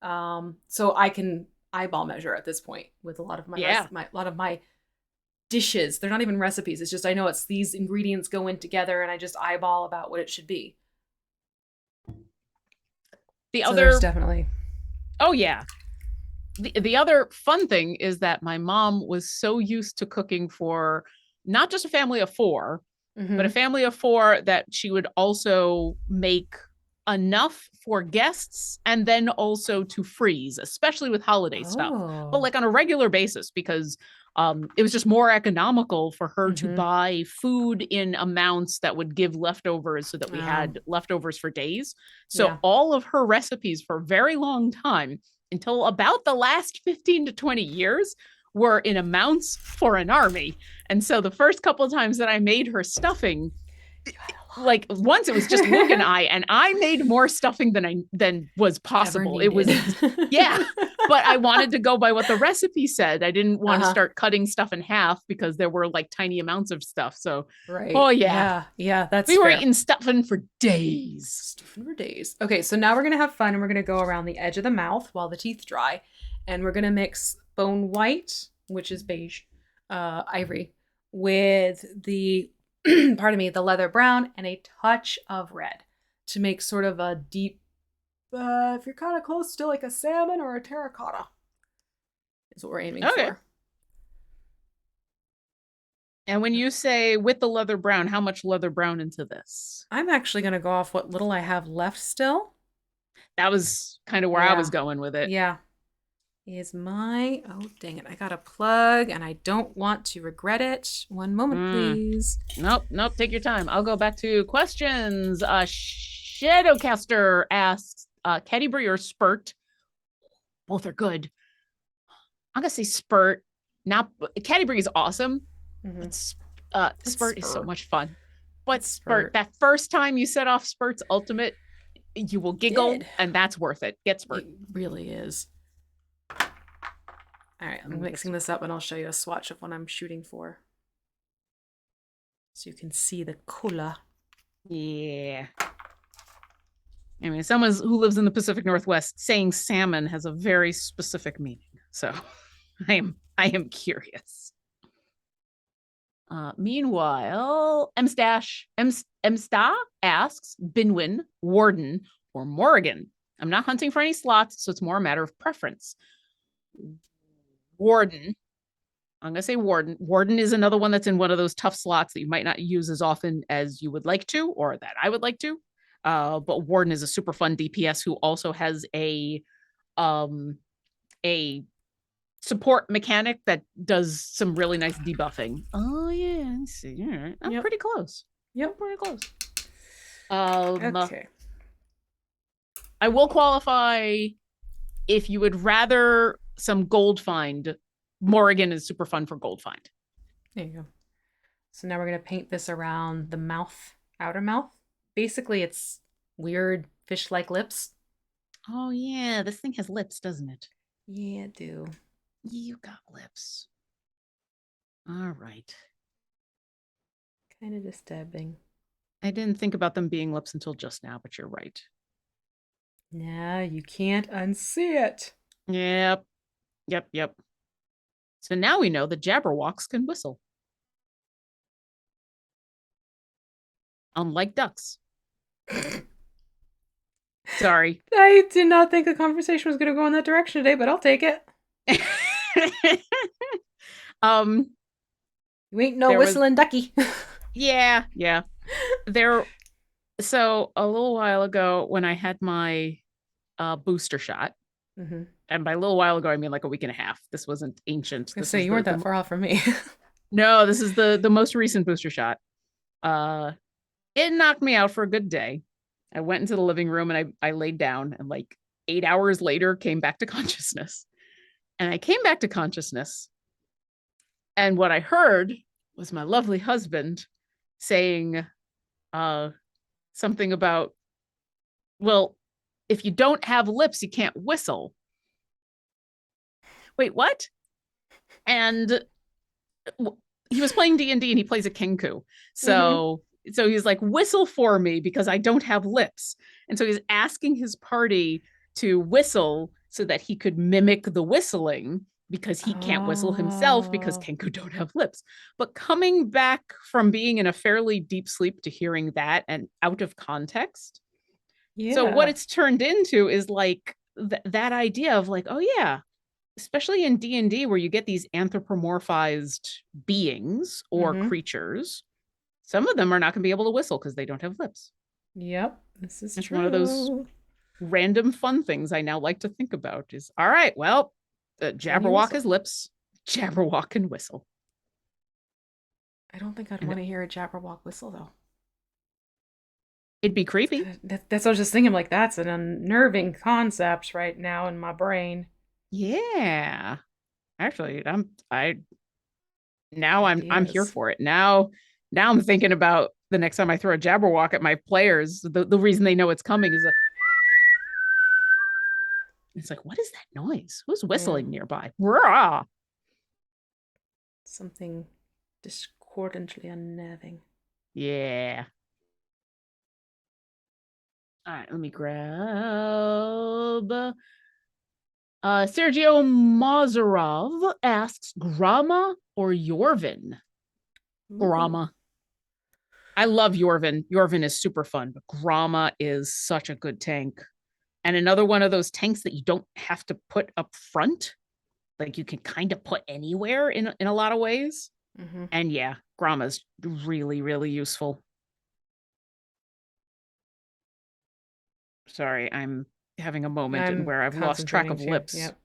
So I can eyeball measure at this point with a lot of my dishes. They're not even recipes. It's just I know it's these ingredients go in together and I just eyeball about what it should be. There's definitely. Oh yeah. The other fun thing is that my mom was so used to cooking for not just a family of 4, but a family of 4 that she would also make enough for guests and then also to freeze, especially with holiday stuff, but like on a regular basis, because it was just more economical for her to buy food in amounts that would give leftovers so that we had leftovers for days. So all of her recipes for a very long time, until about the last 15 to 20 years, were in amounts for an army. And so the first couple of times that I made her stuffing, like once it was just Luke and I made more stuffing than was possible. It was but I wanted to go by what the recipe said. I didn't want to start cutting stuff in half because there were like tiny amounts of stuff. So oh yeah, we were eating stuffing for days. Okay, so now we're gonna have fun and we're gonna go around the edge of the mouth while the teeth dry, and we're gonna mix bone white, which is beige, ivory, with the the leather brown and a touch of red to make sort of a deep, if you're kind of close to like a salmon or a terracotta, is what we're aiming for. And when you say with the leather brown, how much leather brown into this? I'm actually going to go off what little I have left still. That was kind of where I was going with it. Yeah. Oh, dang it. I got a plug and I don't want to regret it. One moment, please. Nope. Take your time. I'll go back to questions. Shadowcaster asks, Caddy Brie or Spurt? Both are good. I'm going to say Spurt. Now, Caddy Brie is awesome. Spurt is so much fun. But Spurt, that first time you set off Spurt's ultimate, you will giggle, and that's worth it. Get Spurt. It really is. All right, I'm mixing this up and I'll show you a swatch of what I'm shooting for. So you can see the color. Yeah. I mean, someone who lives in the Pacific Northwest saying salmon has a very specific meaning. So I am curious. Meanwhile, Msta asks Binwin, Warden, or Morrigan. I'm not hunting for any slots, so it's more a matter of preference. Warden. I'm going to say Warden. Warden is another one that's in one of those tough slots that you might not use as often as you would like to, or that I would like to. But Warden is a super fun DPS who also has a support mechanic that does some really nice debuffing. Oh yeah, let's see. All right. I'm pretty close. Yep, pretty close. Okay. I will qualify if you would rather some gold find. Morrigan is super fun for gold find. There you go. So now we're going to paint this around the mouth, outer mouth. Basically, it's weird fish-like lips. Oh, yeah. This thing has lips, doesn't it? Yeah, it do. You got lips. All right. Kind of disturbing. I didn't think about them being lips until just now, but you're right. Nah, you can't unsee it. Yep. So now we know that Jabberwocks can whistle. Unlike ducks. Sorry. I did not think the conversation was going to go in that direction today, but I'll take it. You ain't no whistling ducky. Yeah. So a little while ago when I had my booster shot, and by a little while ago, I mean like a week and a half. This wasn't ancient. I was say, you weren't that far off from me. No, this is the most recent booster shot. It knocked me out for a good day. I went into the living room and I laid down, and like 8 hours later came back to consciousness. And I came back to consciousness, and what I heard was my lovely husband saying something about, well, if you don't have lips, you can't whistle. Wait, what? And he was playing D&D and he plays a Kenku. So he's like, whistle for me because I don't have lips. And so he's asking his party to whistle so that he could mimic the whistling because he can't whistle himself because Kenku don't have lips. But coming back from being in a fairly deep sleep to hearing that and out of context. Yeah. So what it's turned into is like that idea of like, oh yeah, especially in D&D where you get these anthropomorphized beings or creatures, some of them are not going to be able to whistle because they don't have lips. Yep, this is it's true. One of those random fun things I now like to think about is, all right, well, Jabberwock has lips. Jabberwock can whistle. I don't think I'd want to hear a Jabberwock whistle, though. It'd be creepy. That's what I was just thinking. Like, that's an unnerving concept right now in my brain. Yeah. Actually, I'm here for it. Now I'm thinking about the next time I throw a Jabberwock at my players, the reason they know it's coming is it's like, what is that noise? Who's whistling nearby? Rah! Something discordantly unnerving. Yeah. All right, let me grab Sergio Mazarov asks, Grama or Yorvin? Grama. I love Yorvin. Yorvin is super fun, but Grama is such a good tank. And another one of those tanks that you don't have to put up front. Like you can kind of put anywhere in a lot of ways. And yeah, Grama's really, really useful. Sorry, I'm having a moment where I've lost track of lips. Yep.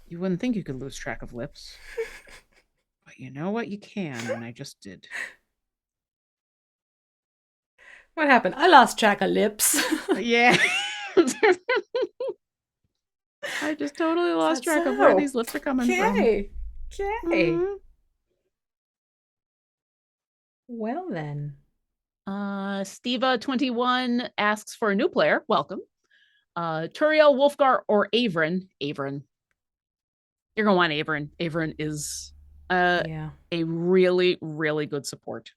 You wouldn't think you could lose track of lips. But you know what? You can, and I just did. What happened? I lost track of lips. Yeah. I just totally lost track of where these lips are coming from. Okay. Well then. Steva21 asks for a new player. Welcome. Turiel, Wolfgar, or Avron. Avron. You're going to want Avron. Avron is Yeah. a really, really good support.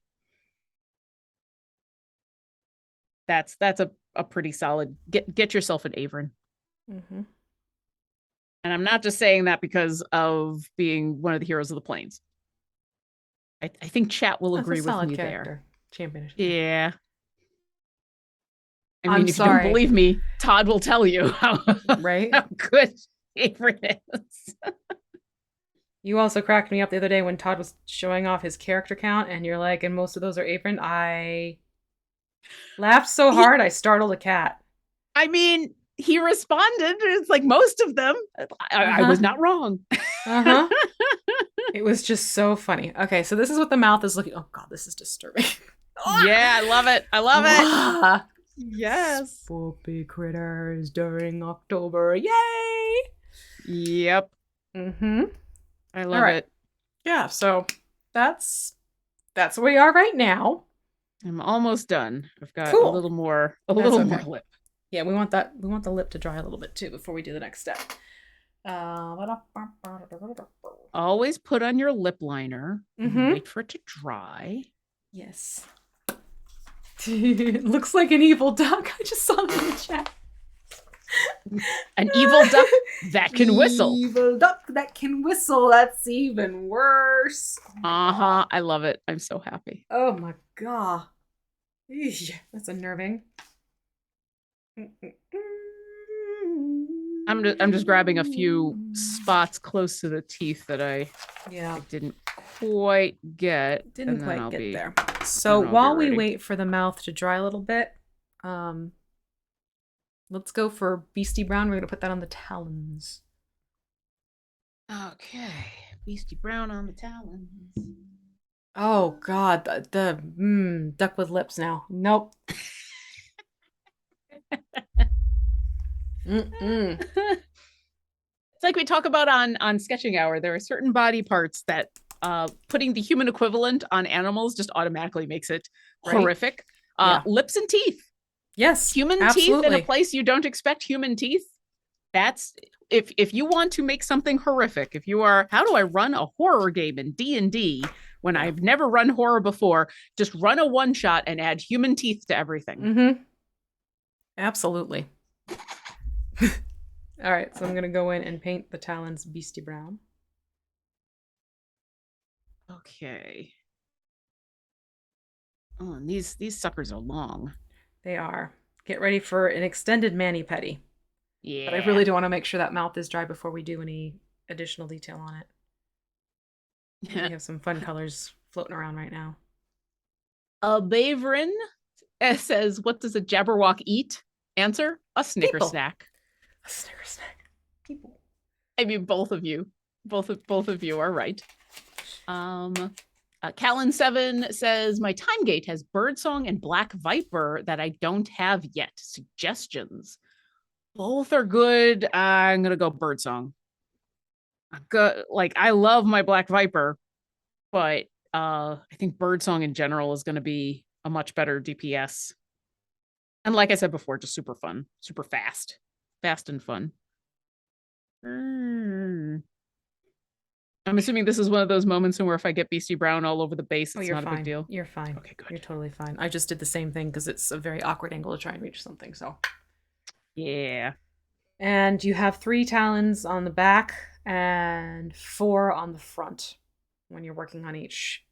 That's a pretty solid. Get yourself an Averin. Mm-hmm. And I'm not just saying that because of being one of the heroes of the plains. I think chat will That's a agree with solid me there. character. Champion. Yeah. I I'm mean, if you don't sorry. believe me, Todd will tell you Right? how good Averin is. You also cracked me up the other day when Todd was showing off his character count, and you're like, and most of those are Apron. I laughed so hard I startled a cat. I mean, he responded. It's like most of them. I Uh-huh. was not wrong. Uh-huh. It was just so funny. Okay, so this is what the mouth is looking. Oh god, this is disturbing. Yeah, I love it. I love it. Ah! Yes. Spoopy critters during October. Yay! Yep. Mm-hmm. I All love right. it. Yeah, so that's where we are right now. I'm almost done. I've got a Cool. little more, That's more okay. lip. Yeah, we want the lip to dry a little bit too before we do the next step. Always put on your lip liner and Mm-hmm. wait for it to dry. Yes. It looks like an evil duck. I just saw that in the chat. An evil duck that can whistle. Evil duck that can whistle. That's even worse. Uh-huh. I love it. I'm so happy. Oh my god. Eesh, that's unnerving. I'm just grabbing a few spots close to the teeth that I didn't quite get. Didn't quite get be, there. So while we ready. wait for the mouth to dry a little bit, let's go for Beastie Brown. We're gonna put that on the talons. Okay, Beastie Brown on the talons. Oh god, the duck with lips now. Nope. It's like we talk about on sketching hour. There are certain body parts that putting the human equivalent on animals just automatically makes it horrific. Lips and teeth. Yes, human absolutely. teeth in a place you don't expect human teeth. That's if you want to make something horrific. If you are, how do I run a horror game in D&D when I've never run horror before? Just run a one shot and add human teeth to everything. Mm-hmm. Absolutely. All right, so I'm gonna go in and paint the talons Beastie Brown. Okay. Oh, and these suckers are long. They are. Get ready for an extended mani-pedi. Yeah. But I really do want to make sure that mouth is dry before we do any additional detail on it. We have some fun colors floating around right now. Baverin says, what does a Jabberwock eat? Answer, a Snicker snack. A Snicker snack. People. I mean, both of you. Both of you are right. Callan7 says, my time gate has Birdsong and Black Viper that I don't have yet. Suggestions? Both are good. I'm going to go Birdsong. Like, I love my Black Viper, but I think Birdsong in general is going to be a much better DPS. And like I said before, just super fun, super fast. Fast and fun. I'm assuming this is one of those moments where if I get Beastie Brown all over the base, it's not a big deal. You're fine. Okay, good. You're totally fine. I just did the same thing because it's a very awkward angle to try and reach something. So, yeah. And you have 3 talons on the back and 4 on the front when you're working on each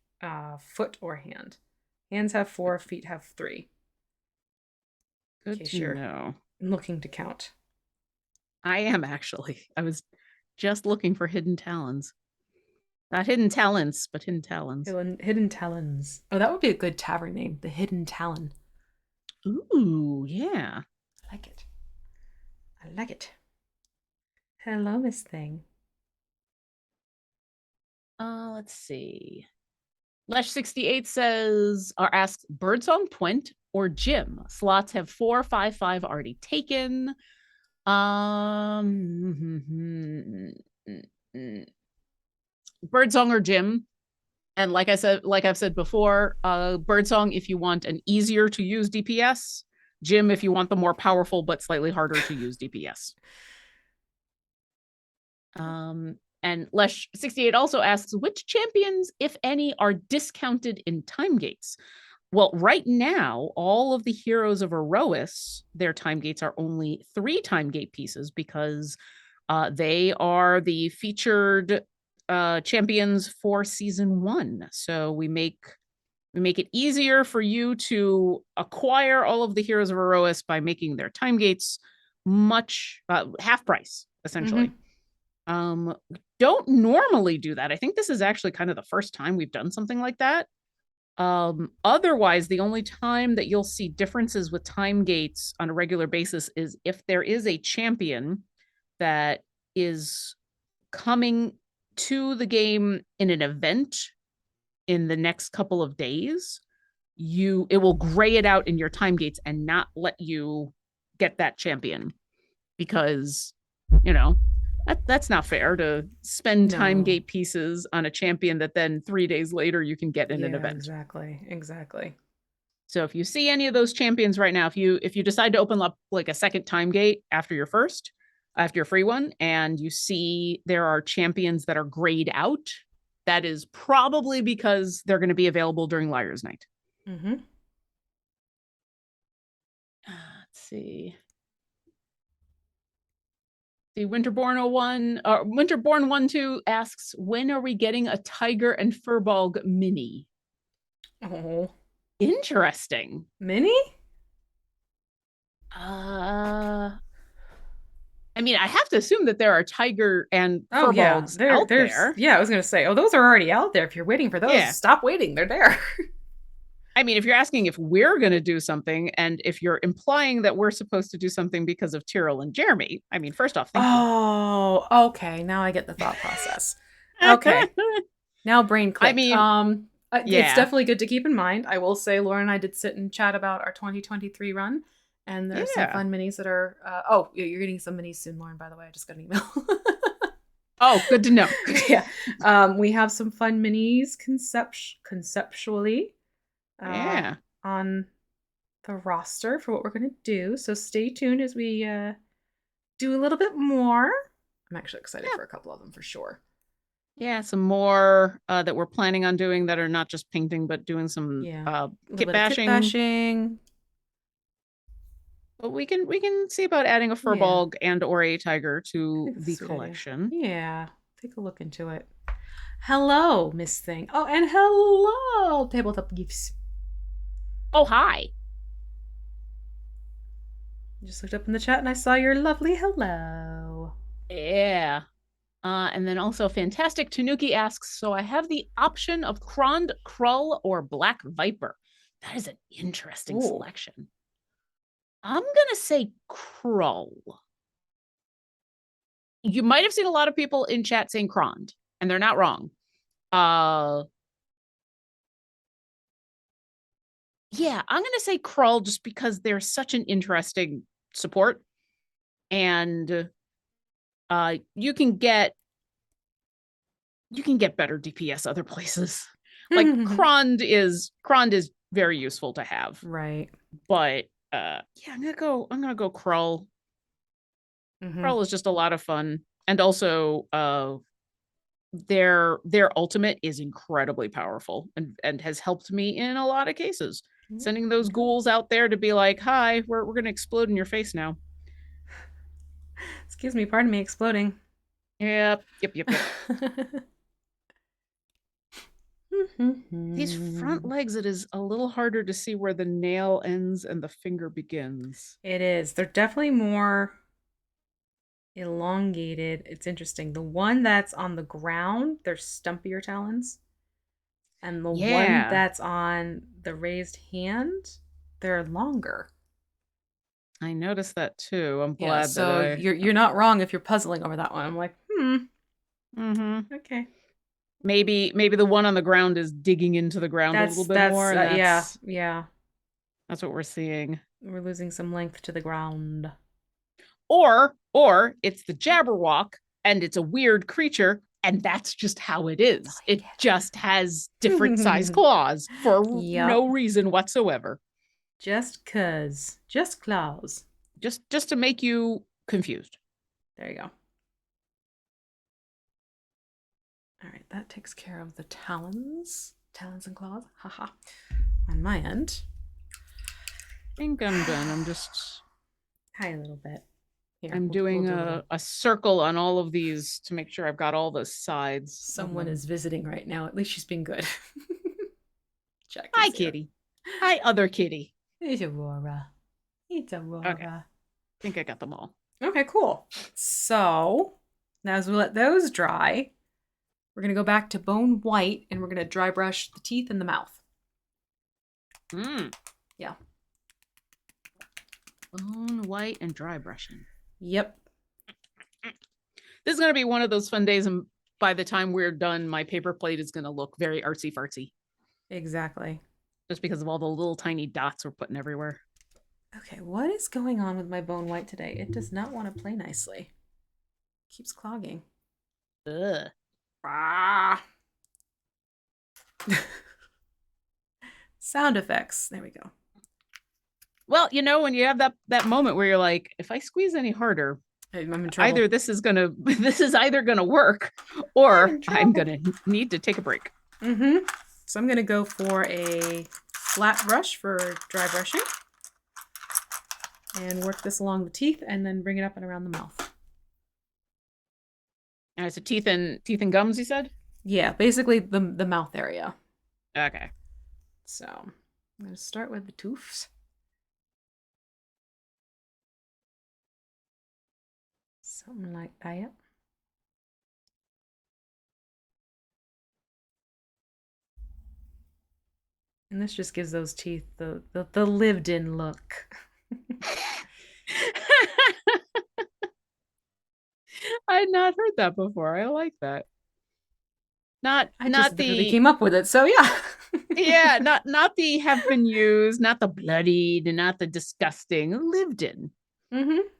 foot or hand. Hands have 4, feet have 3. Good to know. Looking to count. I am actually. I was just looking for hidden talons. Not hidden talents, but hidden talons. Hidden talons. Oh, that would be a good tavern name. The Hidden Talon. Ooh, yeah. I like it. I like it. Hello, Miss Thing. Let's see. Lesh68 says, or asks, Birdsong, Twent, or Jim? Slots have 4, 5, 5 already taken. Birdsong or Jim. And like I've said before, Birdsong if you want an easier to use DPS, Jim if you want the more powerful but slightly harder to use DPS. And Lesh68 also asks, which champions, if any, are discounted in time gates? Well, right now, all of the heroes of Erois, their time gates are only 3 time gate pieces because they are the featured champions for season 1. So we make it easier for you to acquire all of the heroes of Erois by making their time gates much half price, essentially. Don't normally do that. I think this is actually kind of the first time we've done something like that. Otherwise, the only time that you'll see differences with time gates on a regular basis is if there is a champion that is coming to the game in an event in the next couple of days. It will gray it out in your time gates and not let you get that champion because, that's not fair to spend time gate pieces on a champion that then 3 days later you can get in an event. Exactly. So if you see any of those champions right now, if you decide to open up like a second time gate after your free one, and you see there are champions that are grayed out, that is probably because they're going to be available during Liar's Night. Let's see. The Winterborn 12 asks, when are we getting a Tiger and Furbolg mini? Oh, interesting. Mini? I mean, I have to assume that there are Tiger and Furbolgs out there. Yeah, I was going to say, those are already out there. If you're waiting for those, stop waiting. They're there. I mean, if you're asking if we're going to do something, and if you're implying that we're supposed to do something because of Tyrell and Jeremy, I mean, first off, thank you. Okay. Now I get the thought process. Okay. Now brain clicked. I mean, it's definitely good to keep in mind. I will say, Laura and I did sit and chat about our 2023 run, and there's some fun minis that are. You're getting some minis soon, Lauren. By the way, I just got an email. Oh, good to know. Yeah. We have some fun minis conceptually. On the roster for what we're going to do. So stay tuned as we do a little bit more. I'm actually excited for a couple of them for sure. Yeah, some more that we're planning on doing that are not just painting, but doing some kit bashing. But we can see about adding a Furbolg and or a Tiger to the collection. Yeah, take a look into it. Hello, Miss Thing. Oh, and hello, Tabletop Gifts. Oh, hi. Just looked up in the chat and I saw your lovely hello. Yeah. And then also Fantastic Tanuki asks, so I have the option of Krond, Krull, or Black Viper. That is an interesting selection. I'm going to say Krull. You might have seen a lot of people in chat saying Krond, and they're not wrong. Yeah, I'm going to say Krull just because they're such an interesting support. And you can get better DPS other places. Like Krond is very useful to have. Right. But I'm going to go Krull. Krull is just a lot of fun. And also their ultimate is incredibly powerful and has helped me in a lot of cases. Sending those ghouls out there to be like, hi, we're going to explode in your face now. Excuse me, pardon me, exploding. Yep. These front legs, it is a little harder to see where the nail ends and the finger begins. It is. They're definitely more elongated. It's interesting. The one that's on the ground, they're stumpier talons. And the one that's on the raised hand, they're longer. I noticed that too. I'm glad that you're not wrong if you're puzzling over that one. I'm like, okay. Maybe the one on the ground is digging into the ground a little bit more. Yeah. That's what we're seeing. We're losing some length to the ground. Or it's the Jabberwock and it's a weird creature. And that's just how it is. It just has different size claws for no reason whatsoever. Just claws. Just to make you confused. There you go. All right, that takes care of the talons. Talons and claws. Haha. On my end. I think I'm done. I'm just... Hi, a little bit. Here, I'm doing a circle on all of these to make sure I've got all the sides. Someone is visiting right now. At least she's been good. Jack Hi, is here. kitty. Hi, other kitty. It's Aurora. It's Aurora. Okay. I think I got them all. Okay, cool. So, now as we let those dry, we're going to go back to bone white and we're going to dry brush the teeth and the mouth. Yeah. Bone white and dry brushing. Yep. This is going to be one of those fun days, and by the time we're done, my paper plate is going to look very artsy-fartsy. Exactly. Just because of all the little tiny dots we're putting everywhere. Okay, what is going on with my bone white today? It does not want to play nicely. It keeps clogging. Ugh. Ah. Sound effects. There we go. Well, you know, when you have that moment where you're like, if I squeeze any harder, I'm in trouble. either this is either gonna work, or I'm gonna need to take a break. So I'm gonna go for a flat brush for dry brushing, and work this along the teeth, and then bring it up and around the mouth. And it's a teeth and gums, you said? Yeah, basically the mouth area. Okay. So I'm gonna start with the tooths. Something like that. And this just gives those teeth the lived-in look. I had not heard that before. I like that. I just literally came up with it, so yeah. Yeah, not the have been used, not the bloodied, not the disgusting, lived in.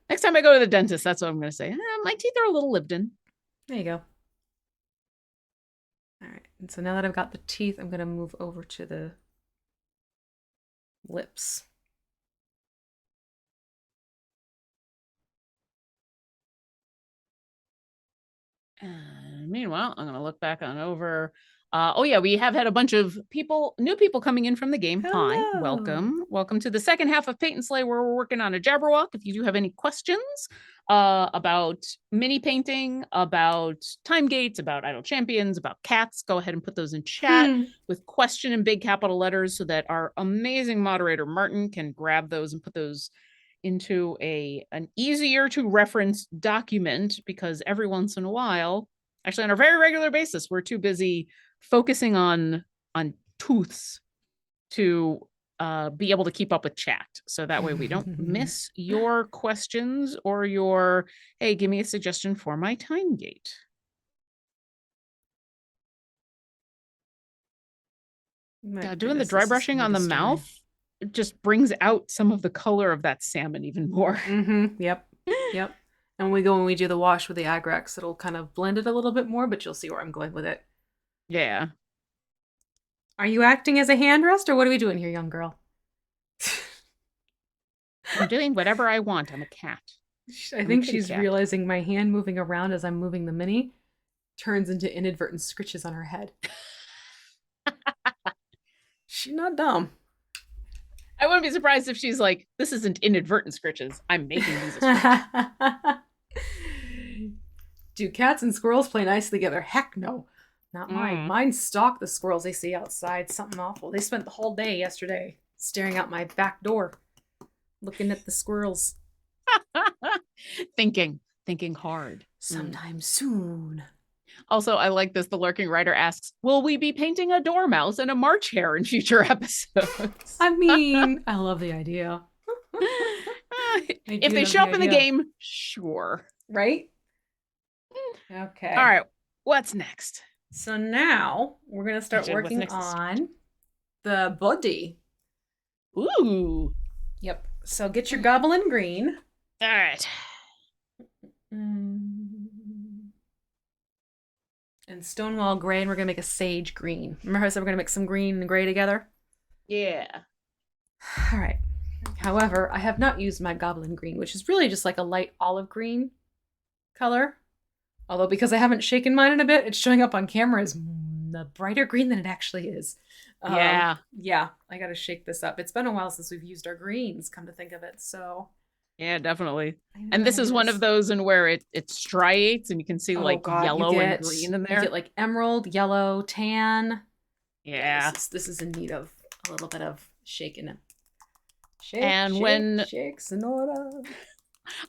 Next time I go to the dentist, that's what I'm going to say. My teeth are a little lived in. There you go. All right, and so now that I've got the teeth, I'm going to move over to the lips. And meanwhile, I'm going to look back on over. Oh yeah, we have had a bunch of new people coming in from the game. Hello. Hi, welcome to the second half of Paint and Slay, where we're working on a Jabberwock. If you do have any questions about mini painting, about time gates, about idle champions, about cats, go ahead and put those in chat with question in big capital letters, so that our amazing moderator Martin can grab those and put those into an easier to reference document, because every once in a while, actually on a very regular basis, we're too busy focusing on tooths to be able to keep up with chat. So that way we don't miss your questions or your, hey, give me a suggestion for my time gate. Yeah, doing the dry brushing on the mouth just brings out some of the color of that salmon even more. Yep. Yep. And when we do the wash with the Agrex, it'll kind of blend it a little bit more, but you'll see where I'm going with it. Yeah. Are you acting as a hand rest, or what are we doing here, young girl? I'm doing whatever I want. I'm a cat. I think she's realizing my hand moving around as I'm moving the mini turns into inadvertent scritches on her head. She's not dumb. I wouldn't be surprised if she's like, this isn't inadvertent scritches. I'm making these a Do cats and squirrels play nicely together? Heck no. Not mine. Mine stalk the squirrels they see outside. Something awful. They spent the whole day yesterday staring out my back door, looking at the squirrels. Thinking hard. Sometime soon. Also, I like this. The Lurking Writer asks, will we be painting a dormouse and a March hare in future episodes? I mean, I love the idea. If they show up in the game, sure. Right? Okay. All right. What's next? So now we're going to start working on the body. Ooh. Yep. So get your goblin green. All right. And Stonewall gray, and we're going to make a sage green. Remember how I said we're going to mix some green and gray together? Yeah. All right. However, I have not used my goblin green, which is really just like a light olive green color. Although because I haven't shaken mine in a bit, it's showing up on camera as a brighter green than it actually is. Yeah. Yeah, I gotta shake this up. It's been a while since we've used our greens, come to think of it. So Yeah, definitely. I know And how this to do is one of this. those in where it striates and you can see Oh like God, yellow and green in you get there. like emerald, yellow, tan. Yeah, Yeah. this is in need of a little bit of shaking it. Shake, And shake, when shake, Sonora.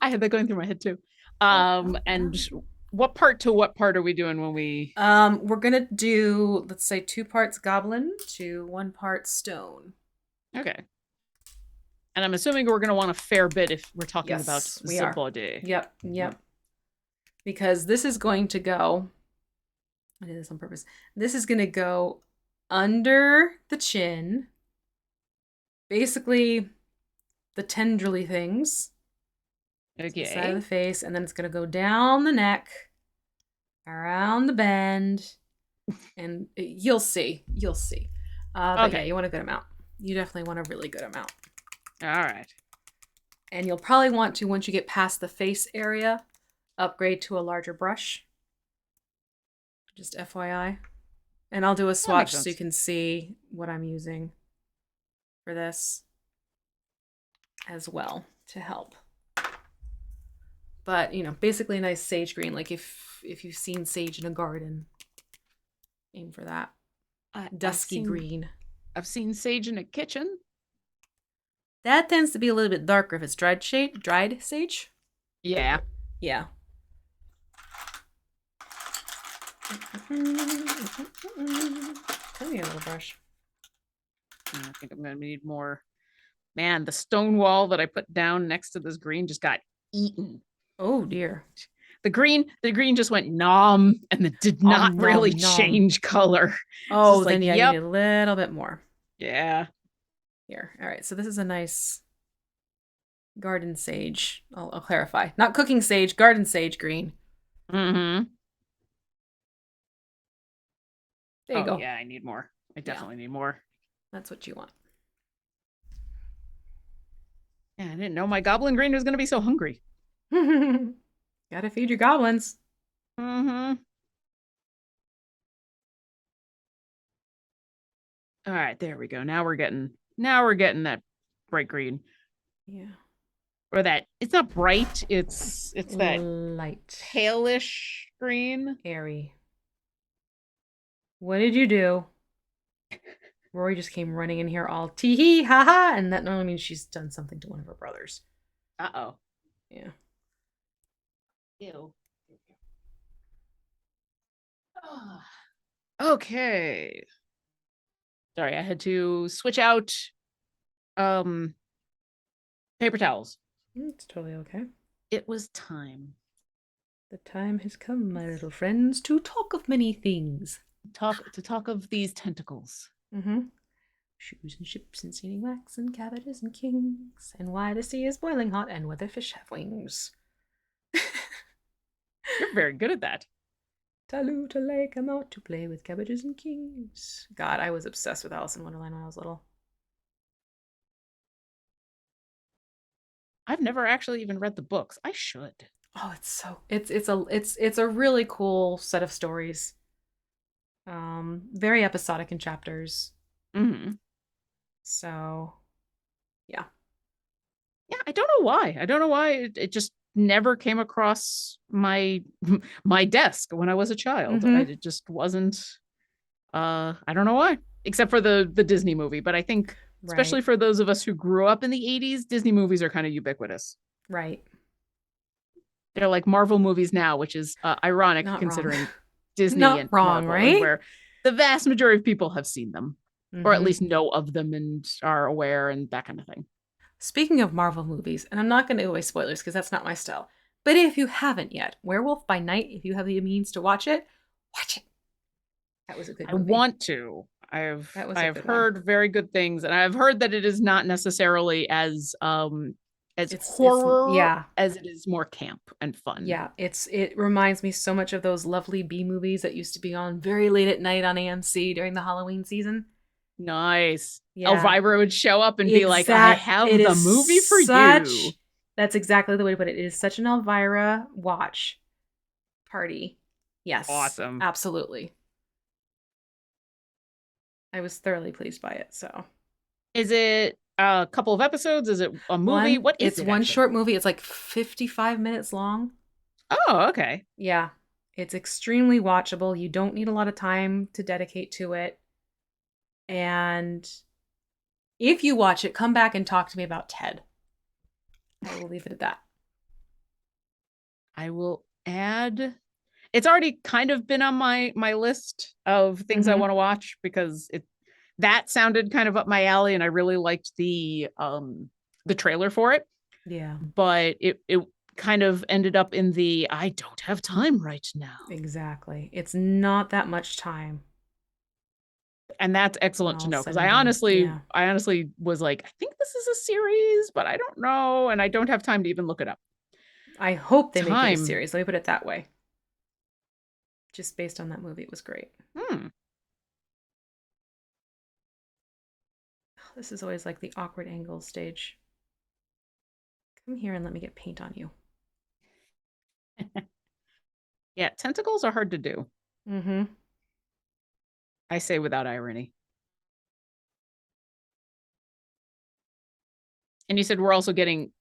I had that going through my head too. Oh, oh, And oh. what part to what part are we doing when we We're gonna do, let's say, 2 parts goblin to 1 part stone. Okay. And I'm assuming we're gonna want a fair bit if we're talking about Yes, we the are. body. Yep, yep. Because this is going to go, I did this on purpose. This is gonna go under the chin, basically the tendrily things, to the side of Okay. the face, and then it's gonna go down the neck, around the bend, and you'll see. You'll see. But yeah, Okay. you want a good amount. You definitely want a really good amount. All right. And you'll probably want to, once you get past the face area, upgrade to a larger brush. Just FYI. And I'll do a That makes swatch so you sense. can see what I'm using for this as well to help. But, basically a nice sage green. Like if you've seen sage in a garden, aim for that. Dusky green. I've seen sage in a kitchen. That tends to be a little bit darker if it's dried sage. Yeah. Yeah. Tell me a little brush. I think I'm gonna need more. Man, the stone wall that I put down next to this green just got eaten. Oh dear. The green just went nom and it did not Nom really nom. change color. It's Oh, just like, then yeah, you yep. need a little bit more. Yeah. Here. All right. So this is a nice garden sage. I'll clarify. Not cooking sage, garden sage green. Mm-hmm. There you Oh go. yeah, I need more. I definitely need more. That's what you want. Yeah, I didn't know my goblin green was gonna be so hungry. Gotta feed your goblins. Mm-hmm. All right, there we go. Now we're getting that bright green. Yeah. Or that it's not bright, it's that Light. palish green. Airy. What did you do? Rory just came running in here all tee hee ha ha, and that normally means she's done something to one of her brothers. Uh-oh. Yeah. Ew. Okay. Sorry, I had to switch out paper towels. It's totally okay. It was time. The time has come, my little friends, to talk of many things. Talk of these tentacles. Mm-hmm. Shoes and ships and sealing wax and cabbages and kings, and why the sea is boiling hot and whether fish have wings. You're very good at that. Tallulah come out to play with cabbages and kings. God, I was obsessed with Alice in Wonderland when I was little. I've never actually even read the books. I should. Oh, it's a really cool set of stories. Very episodic in chapters. Mm-hmm. So, yeah. Yeah, I don't know why. I don't know why it just never came across my my desk when I was a child. Mhm. It just wasn't. I don't know why, except for the Disney movie. But I think, especially Right. for those of us who grew up in the '80s, Disney movies are kind of ubiquitous. Right. They're like Marvel movies now, which is ironic Not wrong. considering Disney Not and wrong, Marvel, and right? where the vast majority of people have seen them, or at Mhm. least know of them and are aware and that kind of thing. Speaking of Marvel movies, and I'm not going to give away spoilers because that's not my style, but if you haven't yet, Werewolf by Night, if you have the means to watch it, watch it. That was a good I movie. want to. That was a I've good one. heard very good things, and I've heard that it is not necessarily as It's horror yeah. as it is more camp and fun. Yeah, it reminds me so much of those lovely B movies that used to be on very late at night on AMC during the Halloween season. Nice. Yeah. Elvira would show up and be like, I have It the is movie for such, you. That's exactly the way to put it. It is such an Elvira watch. party. Yes, Awesome. absolutely. I was thoroughly pleased by it. So Is it a couple of episodes? Is it a movie? What is it's it one actually? short movie. It's like 55 minutes long. Oh, okay. Yeah, it's extremely watchable. You don't need a lot of time to dedicate to it. And if you watch it, come back and talk to me about Ted. I will leave it at that. I will add. It's already kind of been on my list of things I want to watch because that sounded kind of up my alley, and I really liked the trailer for it. Yeah. But it kind of ended up in the I don't have time right now. Exactly. It's not that much time. And that's When excellent to all's know said because and done. Yeah. I honestly was like, I think this is a series, but I don't know, and I don't have time to even look it up. I hope they make it a Time. series. Let me put it that way. Just based on that movie, it was great. Hmm. This is always like the awkward angle stage. Come here and let me get paint on you. Yeah, tentacles are hard to do. Mm-hmm. I say without irony. And you said we're also getting,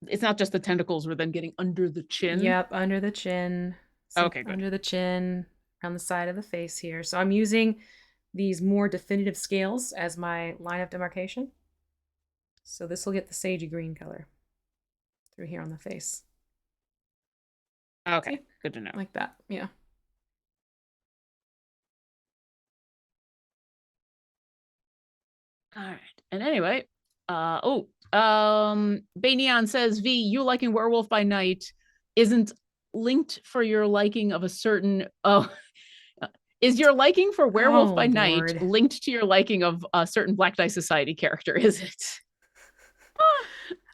it's not just the tentacles, we're then getting under the chin. Yep, under the chin. Some Okay, good. under the chin, around the side of the face here. So I'm using these more definitive scales as my line of demarcation. So this will get the sagey green color through here on the face. Okay, See? good to know. Like that, yeah. All right. And anyway, Banyan says, V, you liking Werewolf by Night isn't linked for your liking of a certain is your liking for Werewolf Oh, by Night Lord. linked to your liking of a certain Black Die Society character, is it?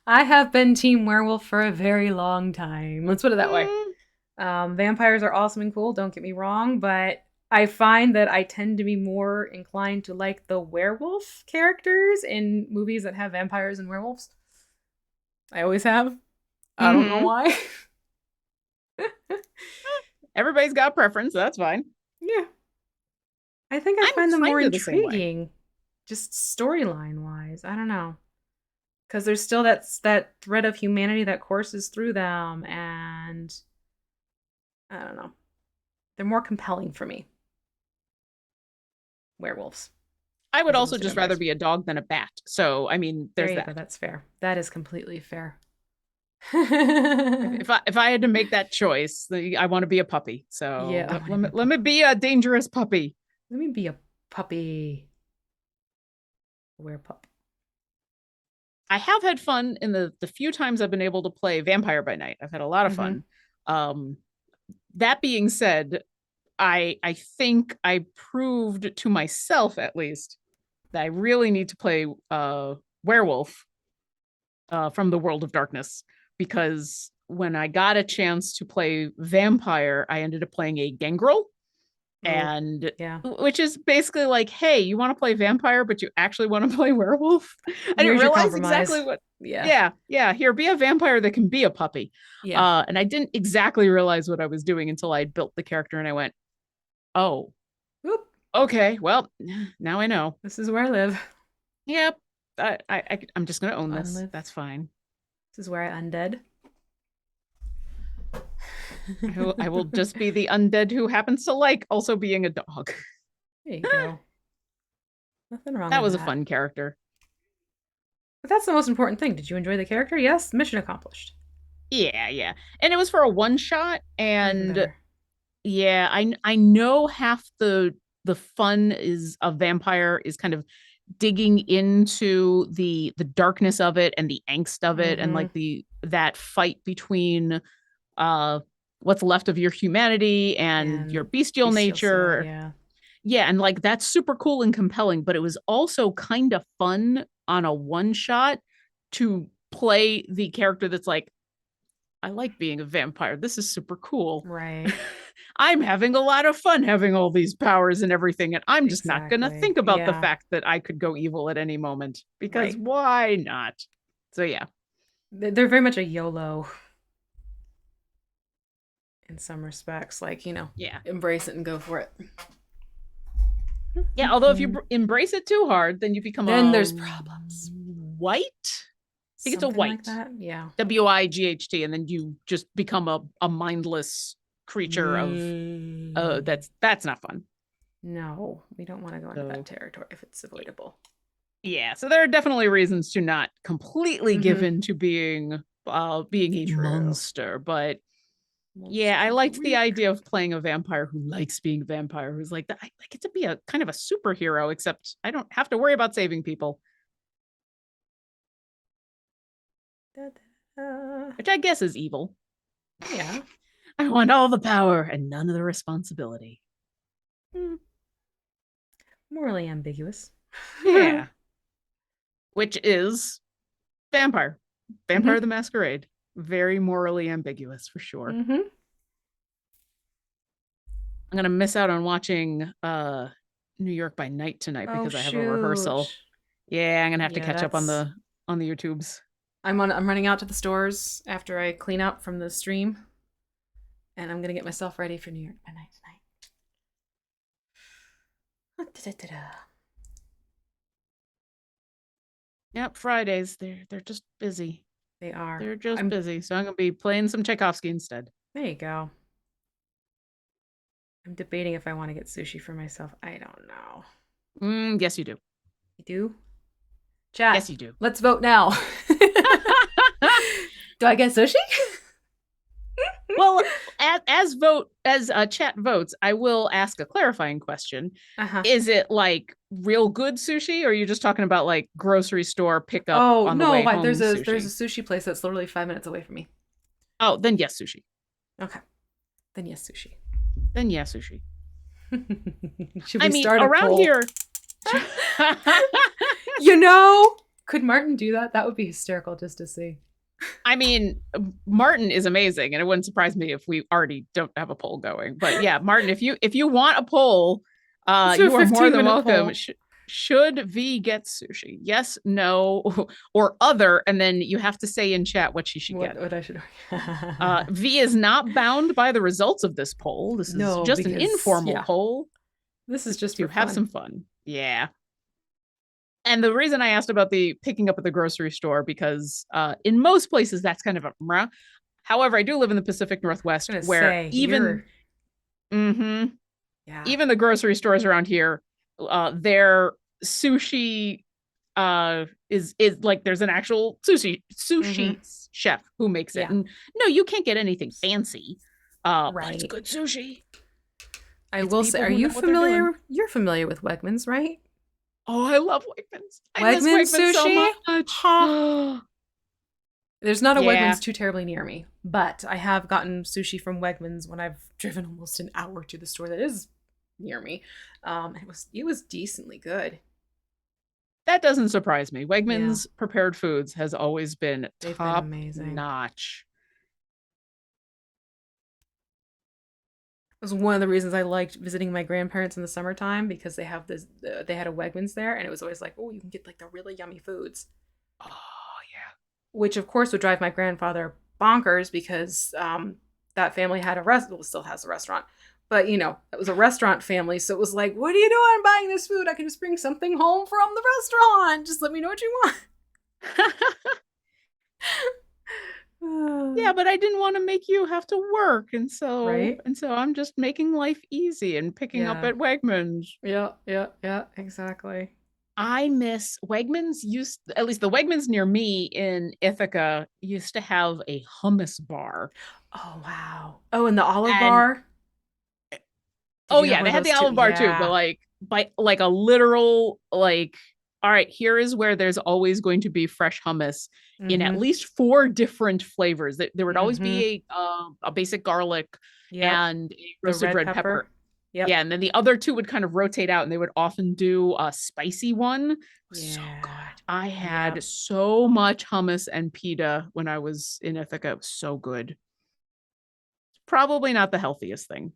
I have been Team Werewolf for a very long time. Let's put it that way. Mm, Vampires are awesome and cool, don't get me wrong, but I find that I tend to be more inclined to like the werewolf characters in movies that have vampires and werewolves. I always have. I don't know mm-hmm. why. Everybody's got a preference, so that's fine. Yeah. I think I I'm find them more kind of the same way. intriguing, just storyline wise. I don't know. Because there's still that thread of humanity that courses through them, and I don't know. They're more compelling for me. Werewolves, I would as also opposed to just rather vampires. be a dog than a bat. So, I mean, There there's you go. that. That's fair. That is completely fair. If I had to make that choice, I want to be a puppy. So Yeah, I want to be a let me puppy. be a dangerous puppy. Let me be a puppy. Pup. I have had fun in the few times I've been able to play Vampire by Night. I've had a lot of Mm-hmm. fun. Um, that being said, I think I proved to myself at least that I really need to play Werewolf from the World of Darkness because when I got a chance to play Vampire, I ended up playing a Gangrel, Oh, and yeah. which is basically like, hey, you want to play Vampire, but you actually want to play Werewolf. I didn't Here's your realize compromise. exactly what. Yeah. Yeah, here, be a vampire that can be a puppy. Yeah. And I didn't exactly realize what I was doing until I built the character, and I went, oh, Oop. okay, well, now I know. This is where I live. Yep, I'm just gonna own this. Unlive. That's fine. This is where I undead. I will just be the undead who happens to like also being a dog. There you go. Nothing wrong That with was a that. fun character. But that's the most important thing. Did you enjoy the character? Yes. Mission accomplished. Yeah. And it was for a one shot, Even and better. yeah, I know half the fun is a vampire is kind of digging into the darkness of it and the angst of it and Mm-hmm. like the that fight between uh what's left of your humanity and your And bestial bestial side, nature. yeah. Yeah, and like that's super cool and compelling, but it was also kind of fun on a one shot to play the character that's like, I like being a vampire. This is super cool. Right. I'm having a lot of fun having all these powers and everything, and I'm just not going to Exactly. think about the Yeah. fact that I could go evil at any moment because Right. why not? So yeah. They're very much a YOLO in some respects. Like, Yeah. embrace it and go for it. Yeah, although if you embrace it too hard, then you become Then a there's problems. white. I think it's a Something like white. that. Yeah. WIGHT, and then you just become a mindless creature of that's not fun. No, we don't want to go into So that territory if it's avoidable. yeah, so there are definitely reasons to not completely give in to being a True. monster, but yeah, I liked the idea of playing a vampire who likes being a vampire, who's like, I get to be a kind of a superhero, except I don't have to worry about saving people. Which I guess is evil. Yeah. I want all the power and none of the responsibility. Morally ambiguous. Yeah. Which is Vampire. Vampire the Masquerade. Very morally ambiguous for sure. I'm gonna miss out on watching New York by Night tonight because I have a rehearsal. Yeah, I'm gonna have to catch up on the YouTubes. I'm running out to the stores after I clean up from the stream. And I'm gonna get myself ready for New York by Night tonight. Yep, Fridays. They're just busy. They are. They're just busy. So I'm gonna be playing some Tchaikovsky instead. There you go. I'm debating if I want to get sushi for myself. I don't know. Yes, you do. You do? Chat. Yes, you do. Let's vote now. Do I get sushi? Well, as chat votes, I will ask a clarifying question. Is it like real good sushi, or are you just talking about like grocery store pickup on the way home? There's a sushi place that's literally 5 minutes away from me. Oh, then yes, sushi. Okay. Then yes, sushi. Then yes, sushi. Should we start around poll? Here? Could Martin do that? That would be hysterical just to see. I mean, Martin is amazing, and it wouldn't surprise me if we already don't have a poll going. But yeah, Martin, if you want a poll, you are more than welcome. Should V get sushi? Yes, no, or other, and then you have to say in chat what she should get. What I should. V is not bound by the results of this poll. This is just an informal poll. This is just to have some fun. Yeah. And the reason I asked about the picking up at the grocery store, because in most places that's kind of a meh. However, I do live in the Pacific Northwest where even even the grocery stores around here, their sushi is like there's an actual sushi chef who makes it. And no, you can't get anything fancy. But it's good sushi. I will say, are you familiar? You're familiar with Wegmans, right? Oh, I love Wegmans. I miss Wegmans sushi so much. There's not a Wegmans too terribly near me, but I have gotten sushi from Wegmans when I've driven almost an hour to the store that is near me. It was decently good. That doesn't surprise me. Wegmans prepared foods has always been top notch. It was one of the reasons I liked visiting my grandparents in the summertime, because they have they had a Wegmans there, and it was always like, oh, you can get like the really yummy foods. Oh yeah. Which of course would drive my grandfather bonkers, because that family had still has a restaurant, but it was a restaurant family, so it was like, what are you doing? I'm buying this food. I can just bring something home from the restaurant. Just let me know what you want. Yeah, but I didn't want to make you have to work, and so I'm just making life easy and picking up at Wegmans. Yeah, exactly. I miss Wegmans. At least the Wegmans near me in Ithaca used to have a hummus bar. Oh wow! Oh, and the olive bar. Oh yeah, they had the olive bar too, but like a literal like. All right, here is where there's always going to be fresh hummus in at least 4 different flavors. There would always be a basic garlic and a roasted red pepper. Yeah, and then the other 2 would kind of rotate out, and they would often do a spicy one. So good. I had so much hummus and pita when I was in Ithaca. It was so good. Probably not the healthiest thing.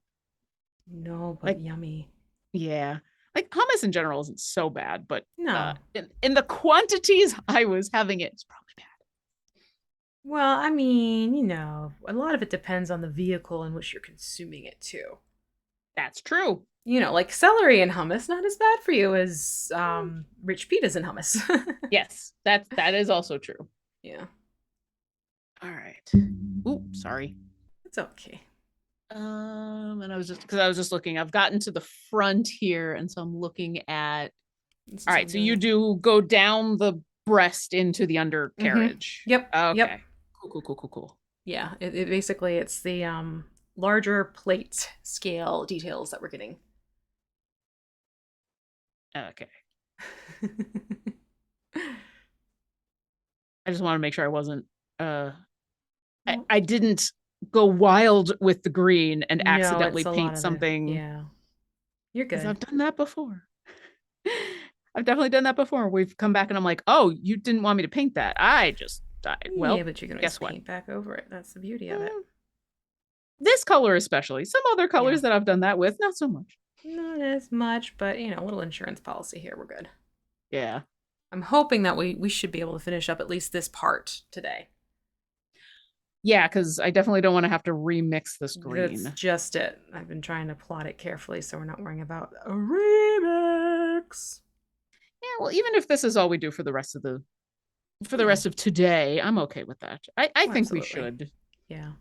No, but yummy. Yeah. Like hummus in general isn't so bad, but no. In the quantities I was having it, it's probably bad. Well, I mean, a lot of it depends on the vehicle in which you're consuming it too. That's true. Like celery and hummus, not as bad for you as rich pitas and hummus. Yes, that is also true. Yeah, All right. Ooh, sorry. it's okay. And I was just because I was just looking. I've gotten to the front here, and so I'm looking at. This All is right, I'm so doing you it. do go down the breast into the Mm-hmm. undercarriage. Yep. Yep. Okay. Cool, cool, cool, cool, cool. Yeah. It basically it's the larger plate scale details that we're getting. Okay. I just want to make sure I wasn't uh Well, I didn't go wild with the green and no, accidentally it's a lot paint of the something yeah. You're because good. I've done that before. I've definitely done that before. We've come back and I'm like, oh, you didn't want me to paint that. I just died. Yeah, Well, but you can always guess what? paint back over it. That's the beauty of it. Mm, this color, especially. Some other Yeah. colors that I've done that with, not so much. Not as much, but a little insurance policy here. We're good. Yeah. I'm hoping that we should be able to finish up at least this part today. Yeah, because I definitely don't want to have to remix this That's green. just it. I've been trying to plot it carefully so we're not worrying about a remix. Yeah, well, even if this is all we do for the rest of Yeah. today, I'm okay with that. I Oh, think we absolutely. should. Yeah.